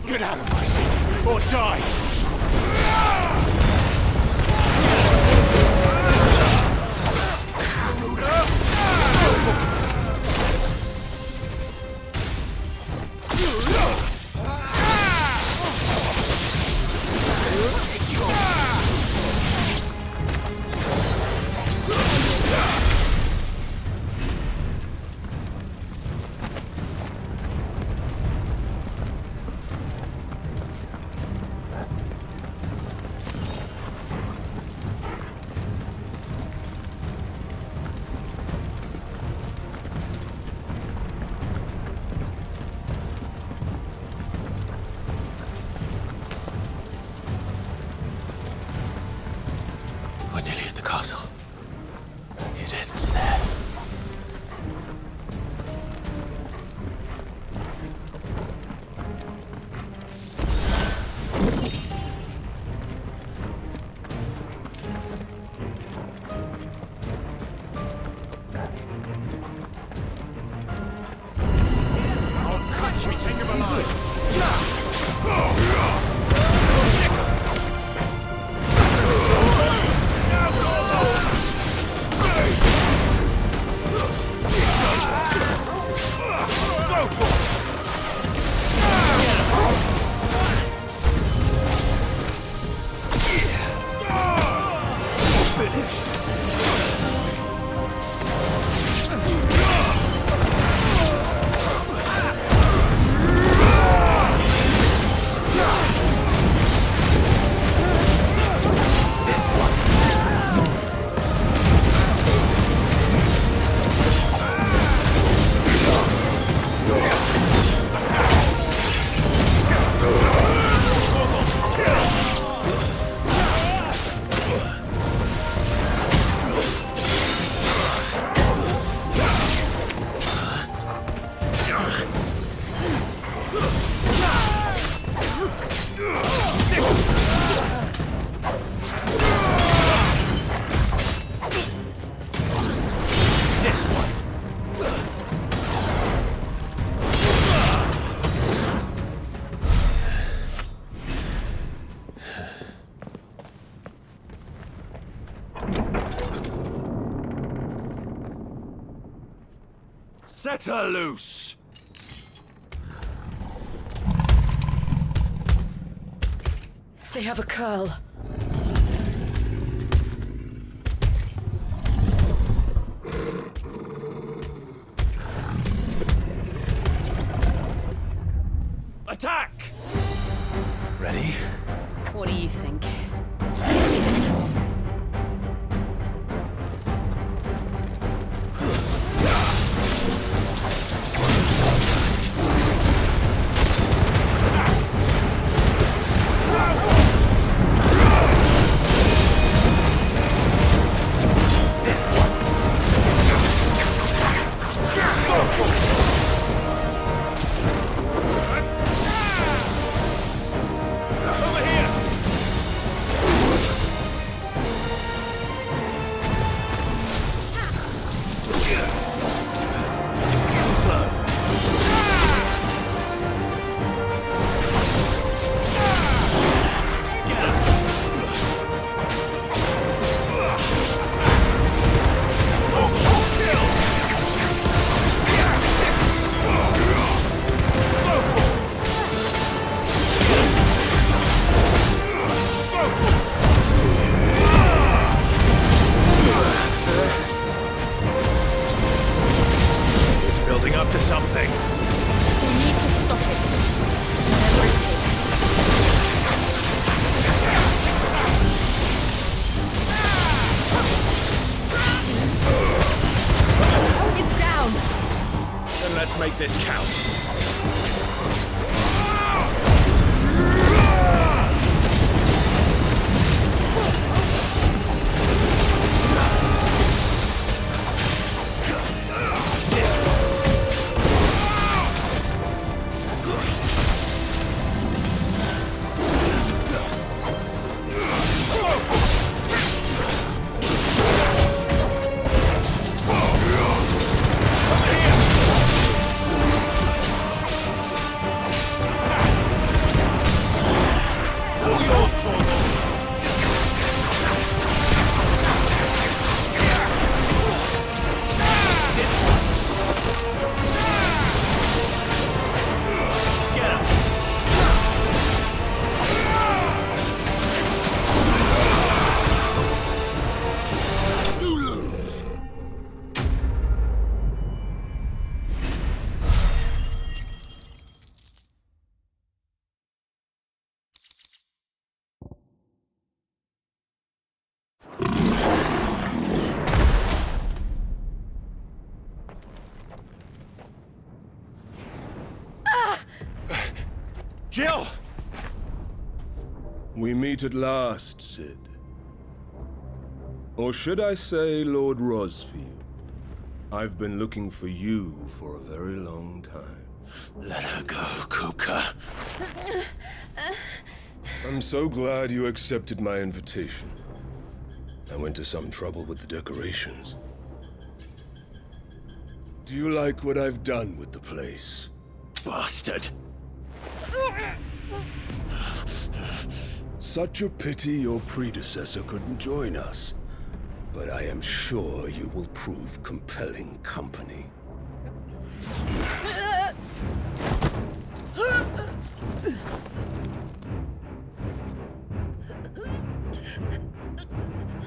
[SPEAKER 11] Get out of my city, or die!
[SPEAKER 5] We're nearly at the castle. It ends there.
[SPEAKER 11] I'll cut you, take him alive! Set her loose!
[SPEAKER 12] They have a curl.
[SPEAKER 11] Attack!
[SPEAKER 5] Ready?
[SPEAKER 4] What do you think?
[SPEAKER 18] make this count.
[SPEAKER 6] Jill! We meet at last, Sid. Or should I say, Lord Rosfield? I've been looking for you for a very long time.
[SPEAKER 18] Let her go, Kuka.
[SPEAKER 6] I'm so glad you accepted my invitation. I went to some trouble with the decorations. Do you like what I've done with the place?
[SPEAKER 18] Bastard!
[SPEAKER 6] Such a pity your predecessor couldn't join us. But I am sure you will prove compelling company.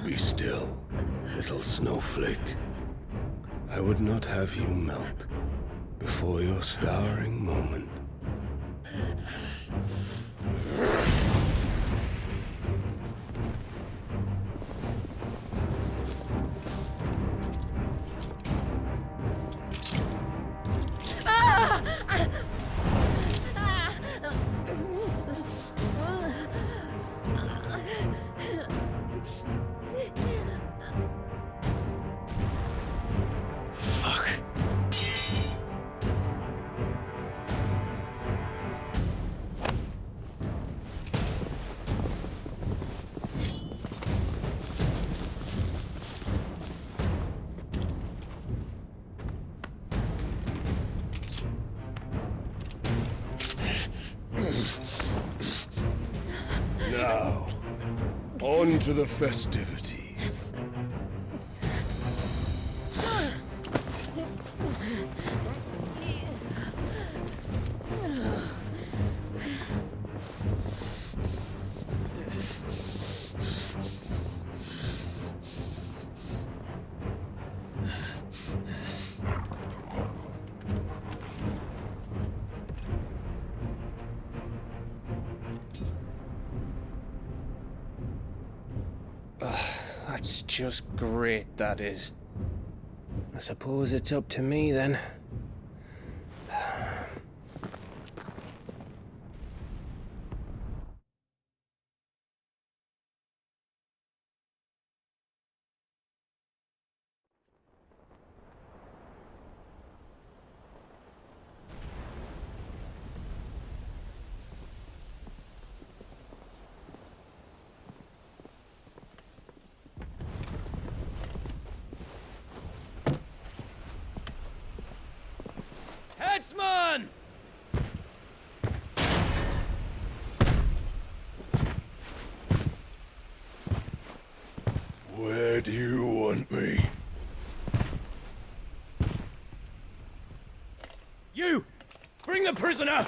[SPEAKER 6] Be still, little snowflake. I would not have you melt before your starring moment. Now, on to the festivities.
[SPEAKER 22] That's just great, that is. I suppose it's up to me then.
[SPEAKER 10] Headsman!
[SPEAKER 1] Where do you want me?
[SPEAKER 10] You! Bring the prisoner!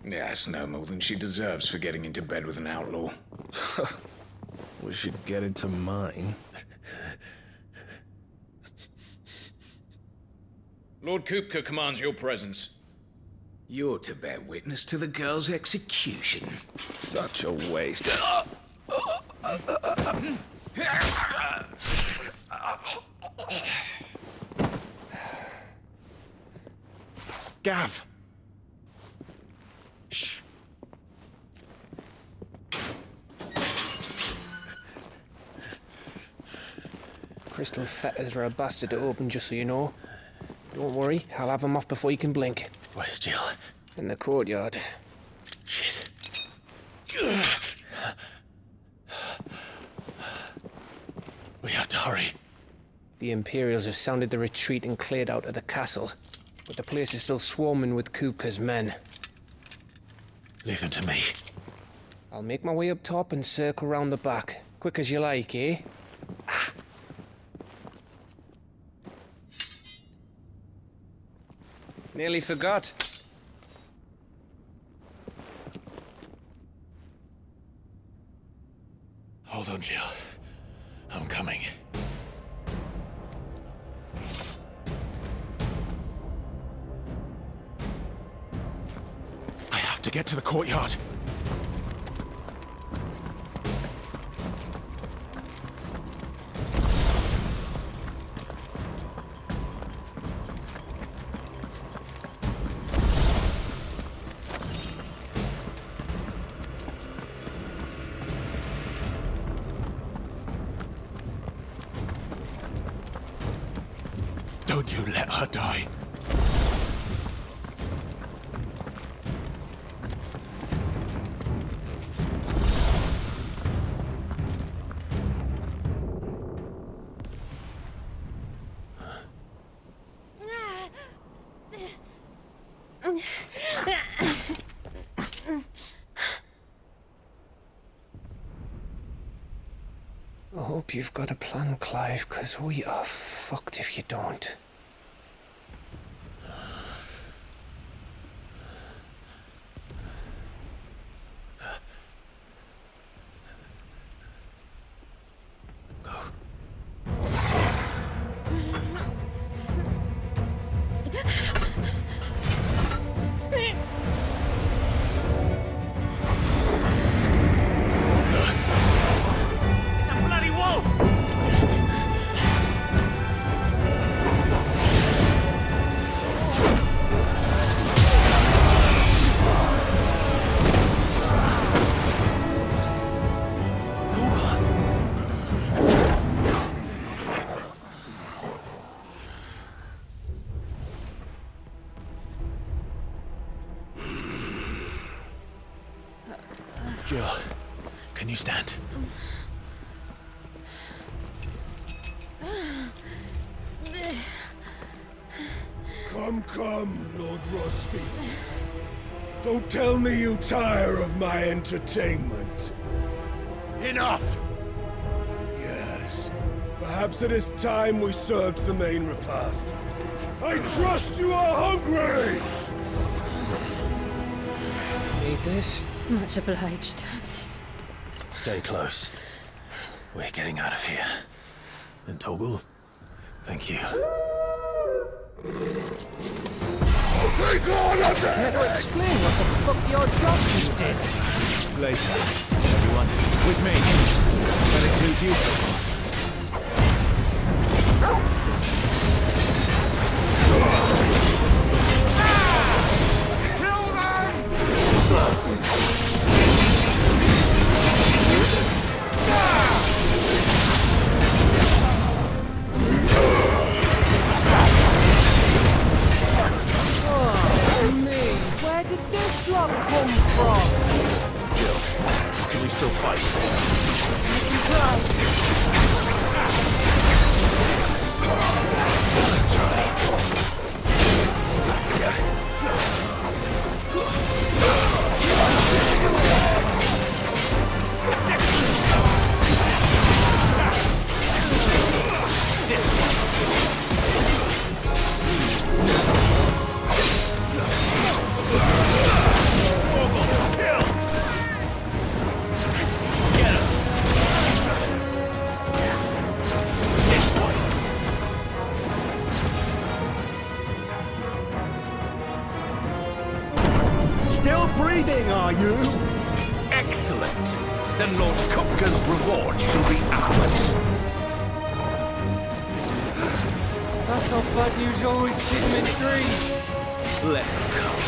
[SPEAKER 18] Yes, no more than she deserves for getting into bed with an outlaw.
[SPEAKER 13] We should get into mine.
[SPEAKER 18] Lord Kupka commands your presence. You're to bear witness to the girl's execution.
[SPEAKER 13] Such a waste.
[SPEAKER 5] Gav! Shh!
[SPEAKER 22] Crystal fetters are a bastard to open, just so you know. Don't worry, I'll have them off before you can blink.
[SPEAKER 5] Where's Jill?
[SPEAKER 22] In the courtyard.
[SPEAKER 5] Shit. We have to hurry.
[SPEAKER 22] The Imperials have sounded the retreat and cleared out of the castle, but the place is still swarming with Kupka's men.
[SPEAKER 5] Leave them to me.
[SPEAKER 22] I'll make my way up top and circle round the back. Quick as you like, eh? Nearly forgot.
[SPEAKER 5] Hold on, Jill. I'm coming. I have to get to the courtyard. Don't you let her die.
[SPEAKER 22] I hope you've got a plan, Clive, because we are fucked if you don't. Jill, can you stand?
[SPEAKER 6] Come, Lord Rosfield. Don't tell me you tire of my entertainment.
[SPEAKER 5] Enough!
[SPEAKER 6] Yes. Perhaps it is time we served the main repast. I trust you are hungry!
[SPEAKER 22] Need this?
[SPEAKER 12] Much obliged.
[SPEAKER 5] Stay close. We're getting out of here. And Toggle, thank you.
[SPEAKER 6] Take on at the
[SPEAKER 11] Care to explain what the fuck your job just did?
[SPEAKER 13] Later, everyone. With me. That includes you, Toggle.
[SPEAKER 11] Where did this lot come from?
[SPEAKER 5] Jill, can we still fight? Let's try. This one.
[SPEAKER 15] Still breathing, are you?
[SPEAKER 5] Excellent.
[SPEAKER 18] then Lord Kupka's reward shall be ours.
[SPEAKER 10] I thought bad news always came in threes.
[SPEAKER 18] Let them come.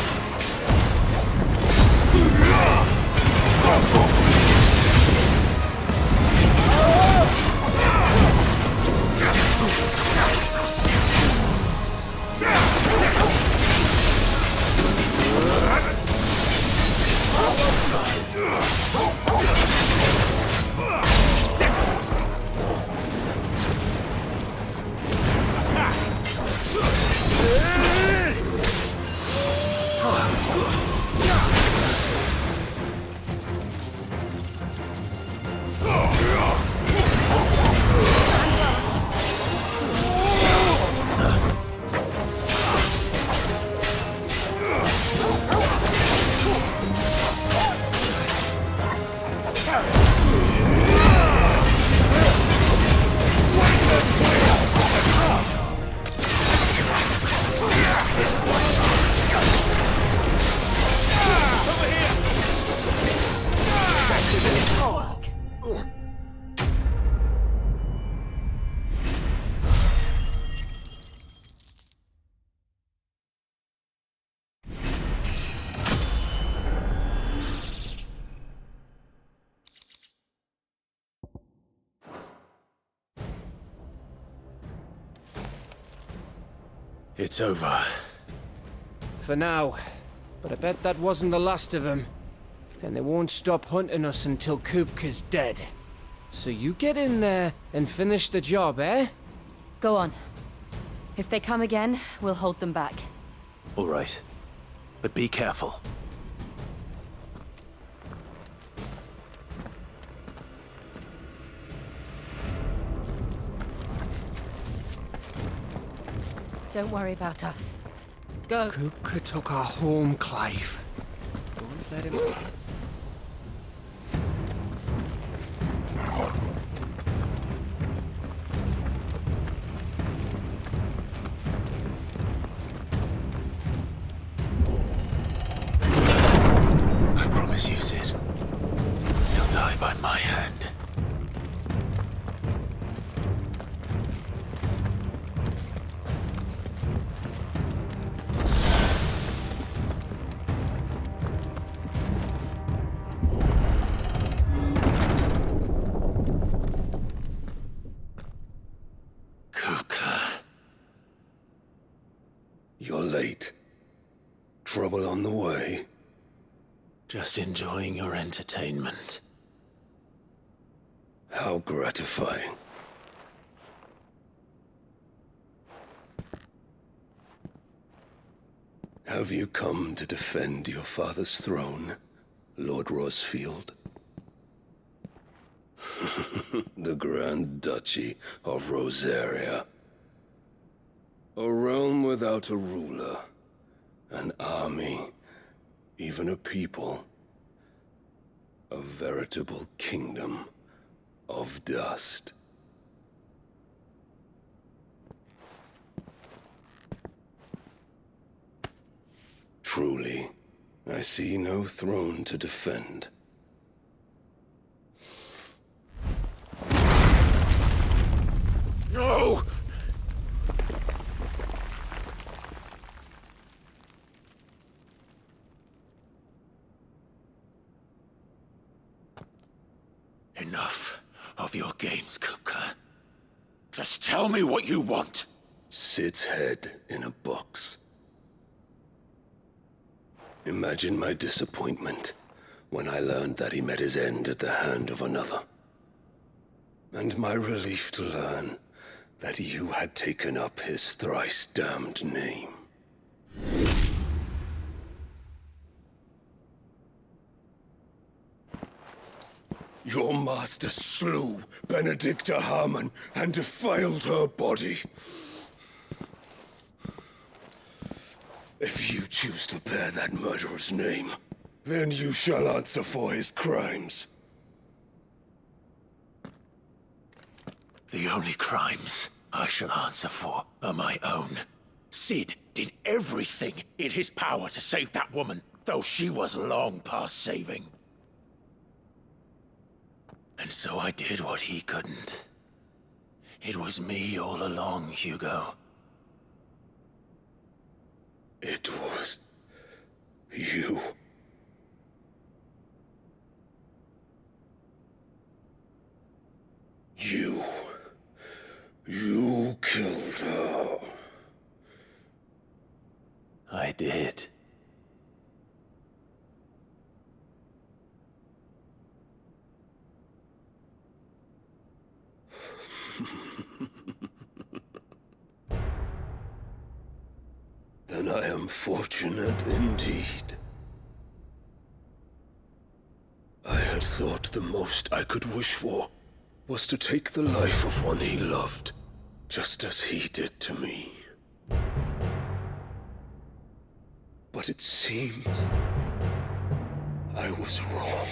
[SPEAKER 5] It's over.
[SPEAKER 22] For now. But I bet that wasn't the last of them. And they won't stop hunting us until Kupka's dead. So you get in there and finish the job, eh?
[SPEAKER 14] Go on. If they come again, we'll hold them back.
[SPEAKER 5] All right. But be careful.
[SPEAKER 14] Don't worry about us. Go.
[SPEAKER 22] Kupka took our home, Clive. Don't let him...
[SPEAKER 5] I promise you, Sid. He'll die by my hand.
[SPEAKER 6] You're late. Trouble on the way?
[SPEAKER 5] Just enjoying your entertainment.
[SPEAKER 6] How gratifying. Have you come to defend your father's throne, Lord Rosfield? The Grand Duchy of Rosaria. A realm without a ruler, an army, even a people. A veritable kingdom of dust. Truly, I see no throne to defend.
[SPEAKER 18] No! Enough of your games, Kupka. Just tell me what you want.
[SPEAKER 6] Sid's head in a box. Imagine my disappointment when I learned that he met his end at the hand of another. And my relief to learn that you had taken up his thrice-damned name. Your master slew Benedicta Harmon and defiled her body. If you choose to bear that murderer's name, then you shall answer for his crimes.
[SPEAKER 5] The only crimes I shall answer for are my own. Sid did everything in his power to save that woman, though she was long past saving. And so I did what he couldn't. It was me all along, Hugo.
[SPEAKER 6] It was you. You killed her.
[SPEAKER 5] I did.
[SPEAKER 6] Then I am fortunate indeed. I had thought the most I could wish for was to take the life of one he loved, just as he did to me. But it seems I was wrong.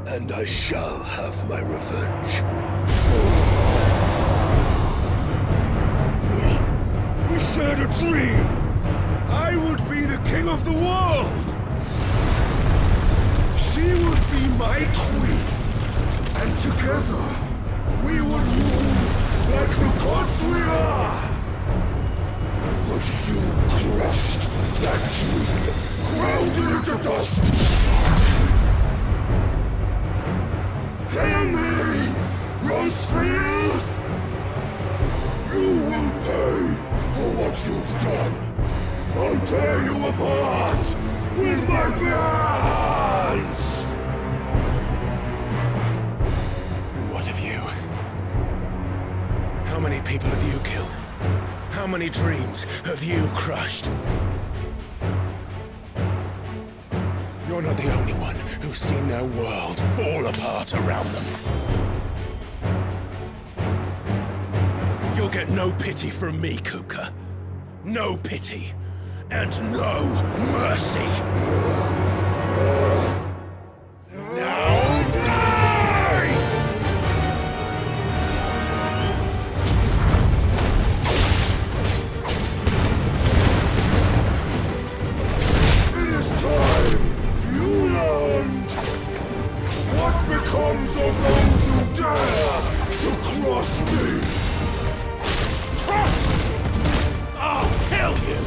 [SPEAKER 6] And I shall have my revenge. We shared a dream! I would be the king of the world! She would be my queen! And together, we would rule like the gods we are! But you crushed that dream, ground it into dust! Hear me, Rosefield! You will pay for what you've done. I'll tear you apart with my bare hands!
[SPEAKER 5] And what of you? How many people have you killed? How many dreams have you crushed? You're not the only one who's seen their world fall apart around them. You'll get no pity from me, Kupka. No pity. And no mercy. Now die! It is time you learned what becomes of those who dare to cross me. Cross! I'll kill you!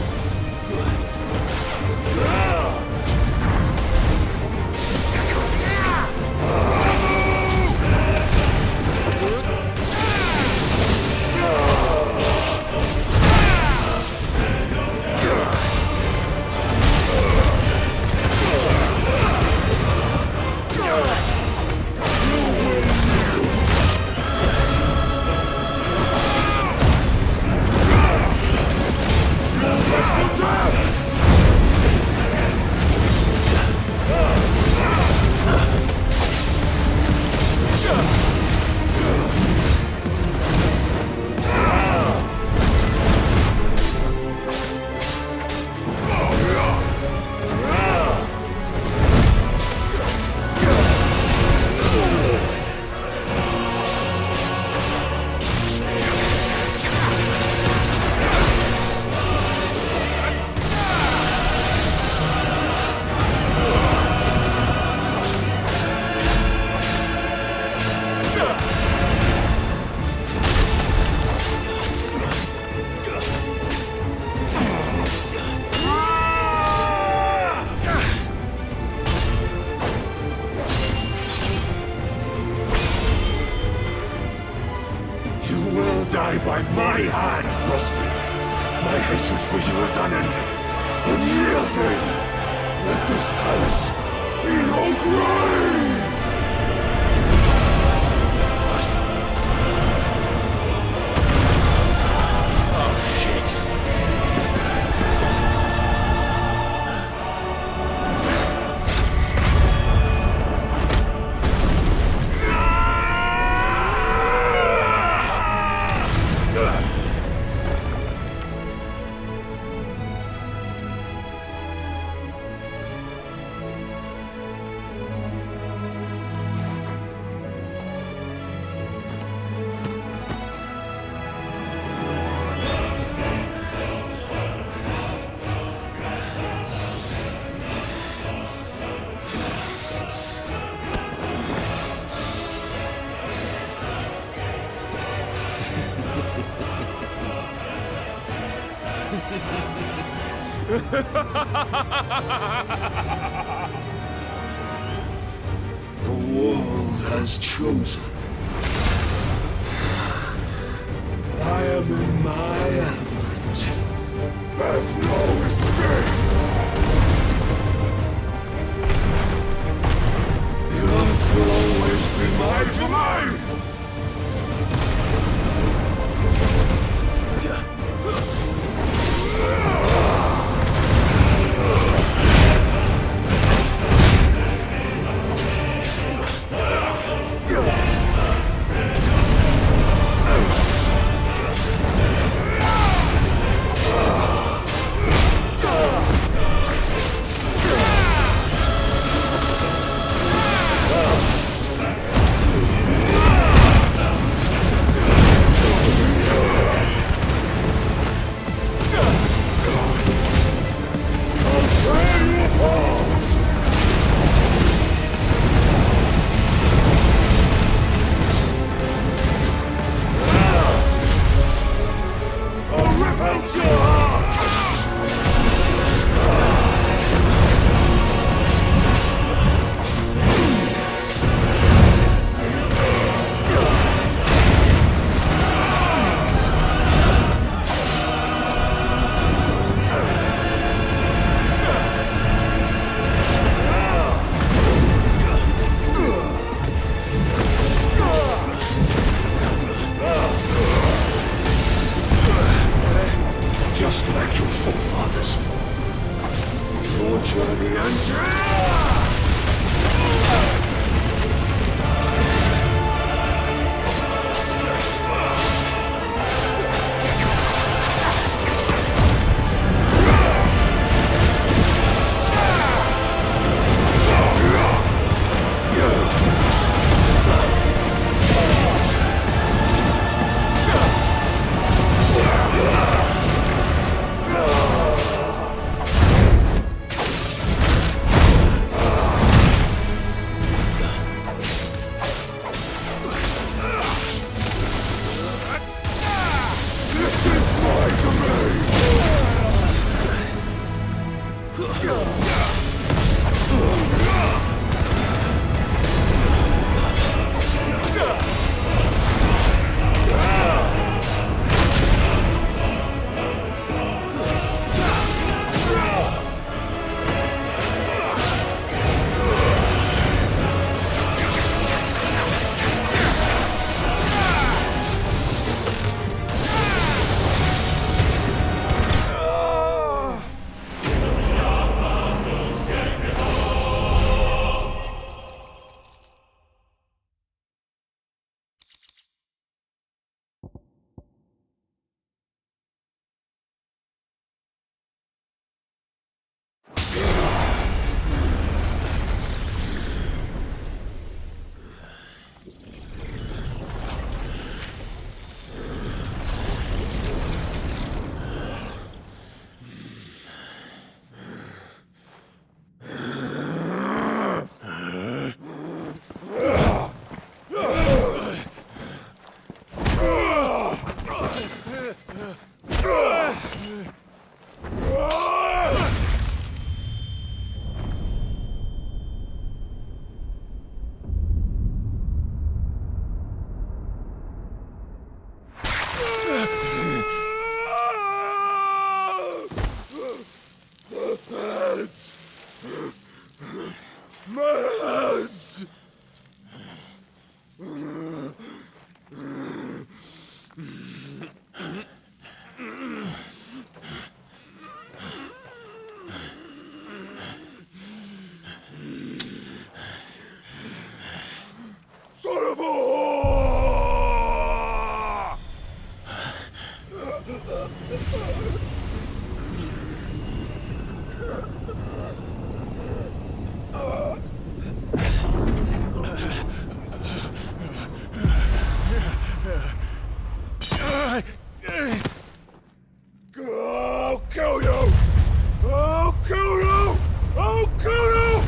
[SPEAKER 5] Die by my hand, Rosefield. My hatred for you is unending. Unyielding. Let this palace be your grave! What? Oh, shit.
[SPEAKER 6] The world has chosen. I am in my element. There's no escape. The earth will always be my domain. Just like your forefathers. Your journey ends here! I'll kill you! I'll kill you! I'll kill you!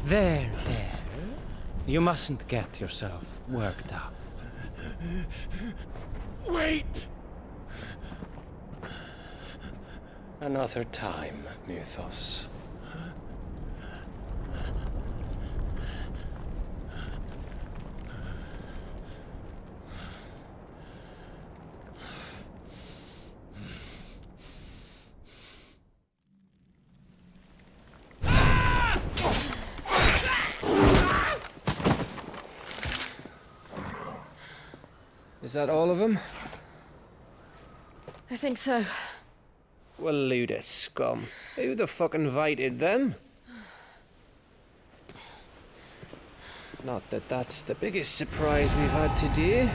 [SPEAKER 22] There. You mustn't get yourself worked up.
[SPEAKER 18] Wait!
[SPEAKER 22] Another time, Mythos. Is that all of them?
[SPEAKER 12] I think so.
[SPEAKER 22] Well, load of scum. Who the fuck invited them? Not that that's the biggest surprise we've had today.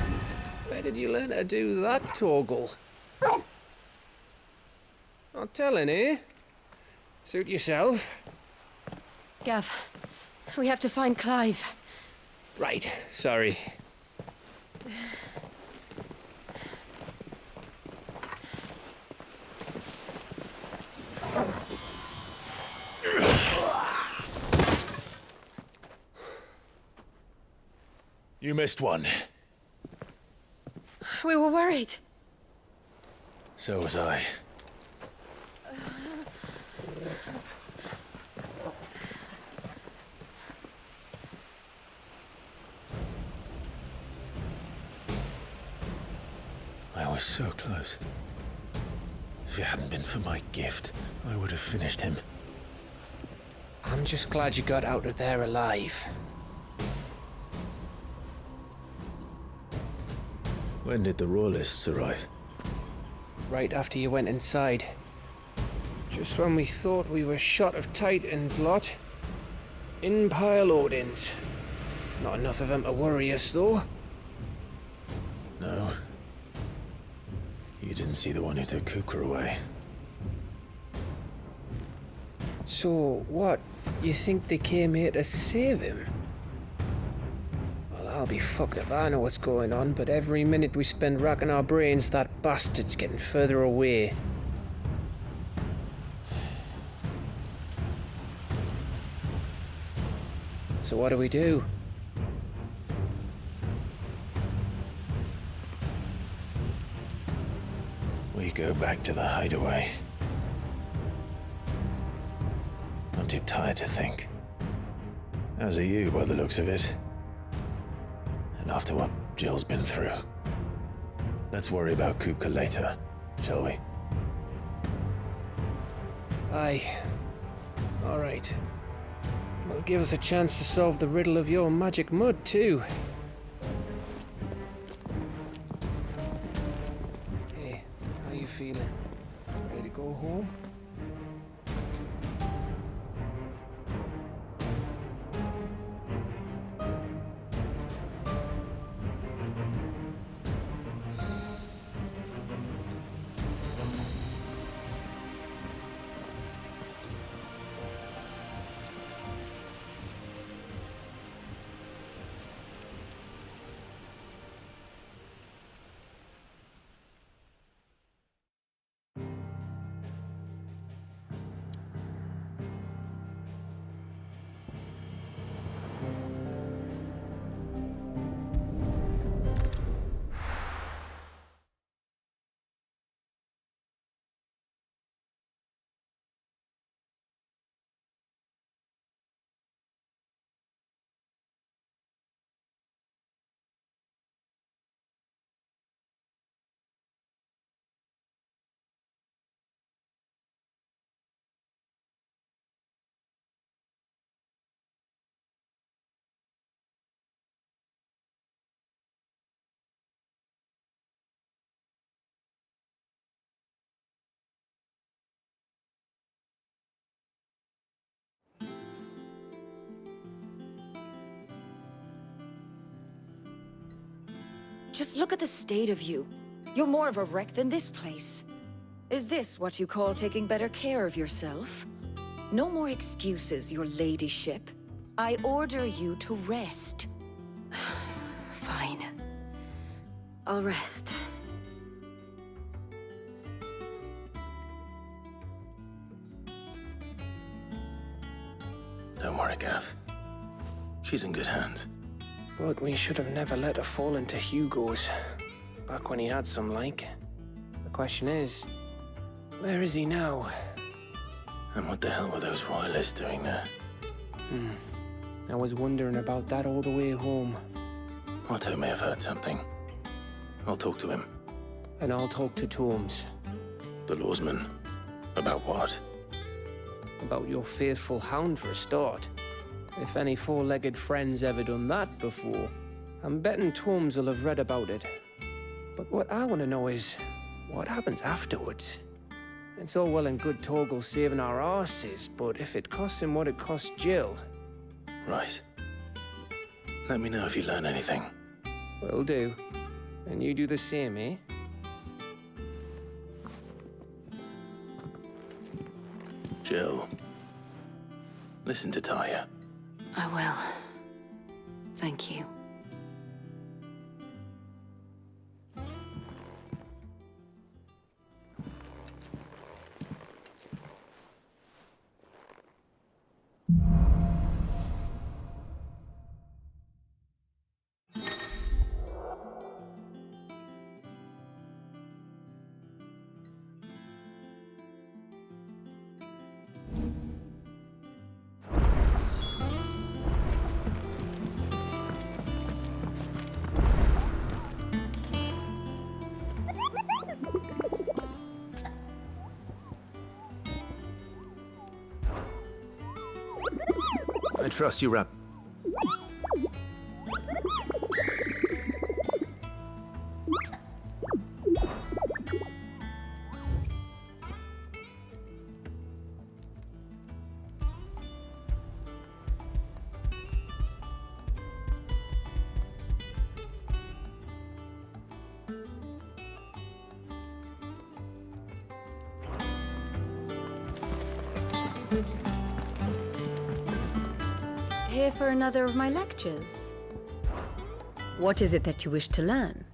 [SPEAKER 22] Where did you learn to do that, Torgal? Not telling, eh? Suit yourself.
[SPEAKER 12] Gav, we have to find Clive.
[SPEAKER 22] Right, sorry.
[SPEAKER 18] You missed one.
[SPEAKER 12] We were worried.
[SPEAKER 18] So was I. I was so close. If it hadn't been for my gift, I would have finished him.
[SPEAKER 22] I'm just glad you got out of there alive.
[SPEAKER 18] When did the Royalists arrive?
[SPEAKER 22] Right after you went inside. Just when we thought we were shot of Titans, lot. In pile Odins. Not enough of them to worry us, though.
[SPEAKER 18] No. You didn't see the one who took Kukra away.
[SPEAKER 22] So, what? You think they came here to save him? Well, I'll be fucked if I know what's going on, but every minute we spend racking our brains, that bastard's getting further away. So what do we do?
[SPEAKER 18] We go back to the hideaway. I'm too tired to think. As are you, by the looks of it. And after what Jill's been through. Let's worry about Kupka later, shall we?
[SPEAKER 22] Aye. All right. It'll give us a chance to solve the riddle of your magic mud, too. Hey, how you feeling? Ready to go home?
[SPEAKER 9] Just look at the state of you. You're more of a wreck than this place. Is this what you call taking better care of yourself? No more excuses, your ladyship. I order you to rest.
[SPEAKER 3] Fine. I'll rest.
[SPEAKER 18] Don't worry, Gav.
[SPEAKER 5] She's in good hands.
[SPEAKER 22] But we should have never let her fall into Hugo's. Back when he had some like. The question is, where is he now?
[SPEAKER 5] And what the hell were those royalists doing there?
[SPEAKER 22] I was wondering about that all the way home.
[SPEAKER 5] Otto may have heard something. I'll talk to him.
[SPEAKER 22] And I'll talk to Tomes.
[SPEAKER 5] The lawsman. About what?
[SPEAKER 22] About your faithful hound for a start. If any four-legged friend's ever done that before, I'm betting Tomes will have read about it. But what I want to know is, what happens afterwards? It's all well and good Torgal saving our arses, but if it costs him what it cost Jill...
[SPEAKER 5] Right. Let me know if you learn anything.
[SPEAKER 22] Will do. And you do the same, eh?
[SPEAKER 5] Jill. Listen to Taya.
[SPEAKER 21] I will. Thank you.
[SPEAKER 13] I trust you, Rap.
[SPEAKER 4] Here for another of my lectures. What is it that you wish to learn?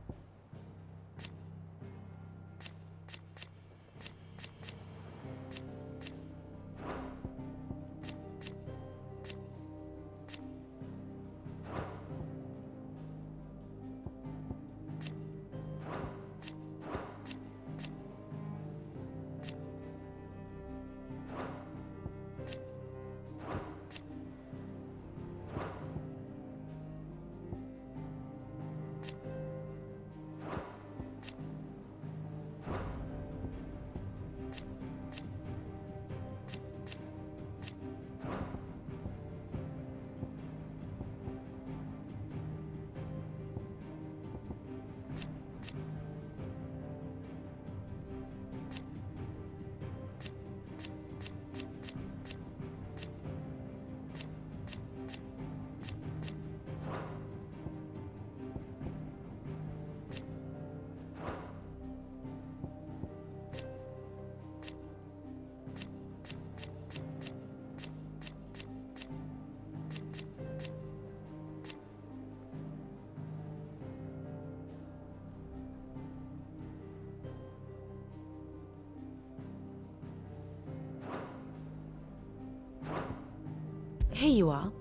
[SPEAKER 4] Here you are.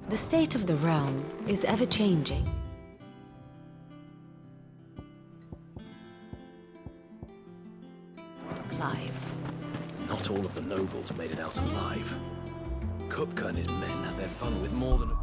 [SPEAKER 4] The state of the realm is ever-changing.
[SPEAKER 16] Alive. Not all of the nobles made it out alive. Kupka and his men had their fun with more than a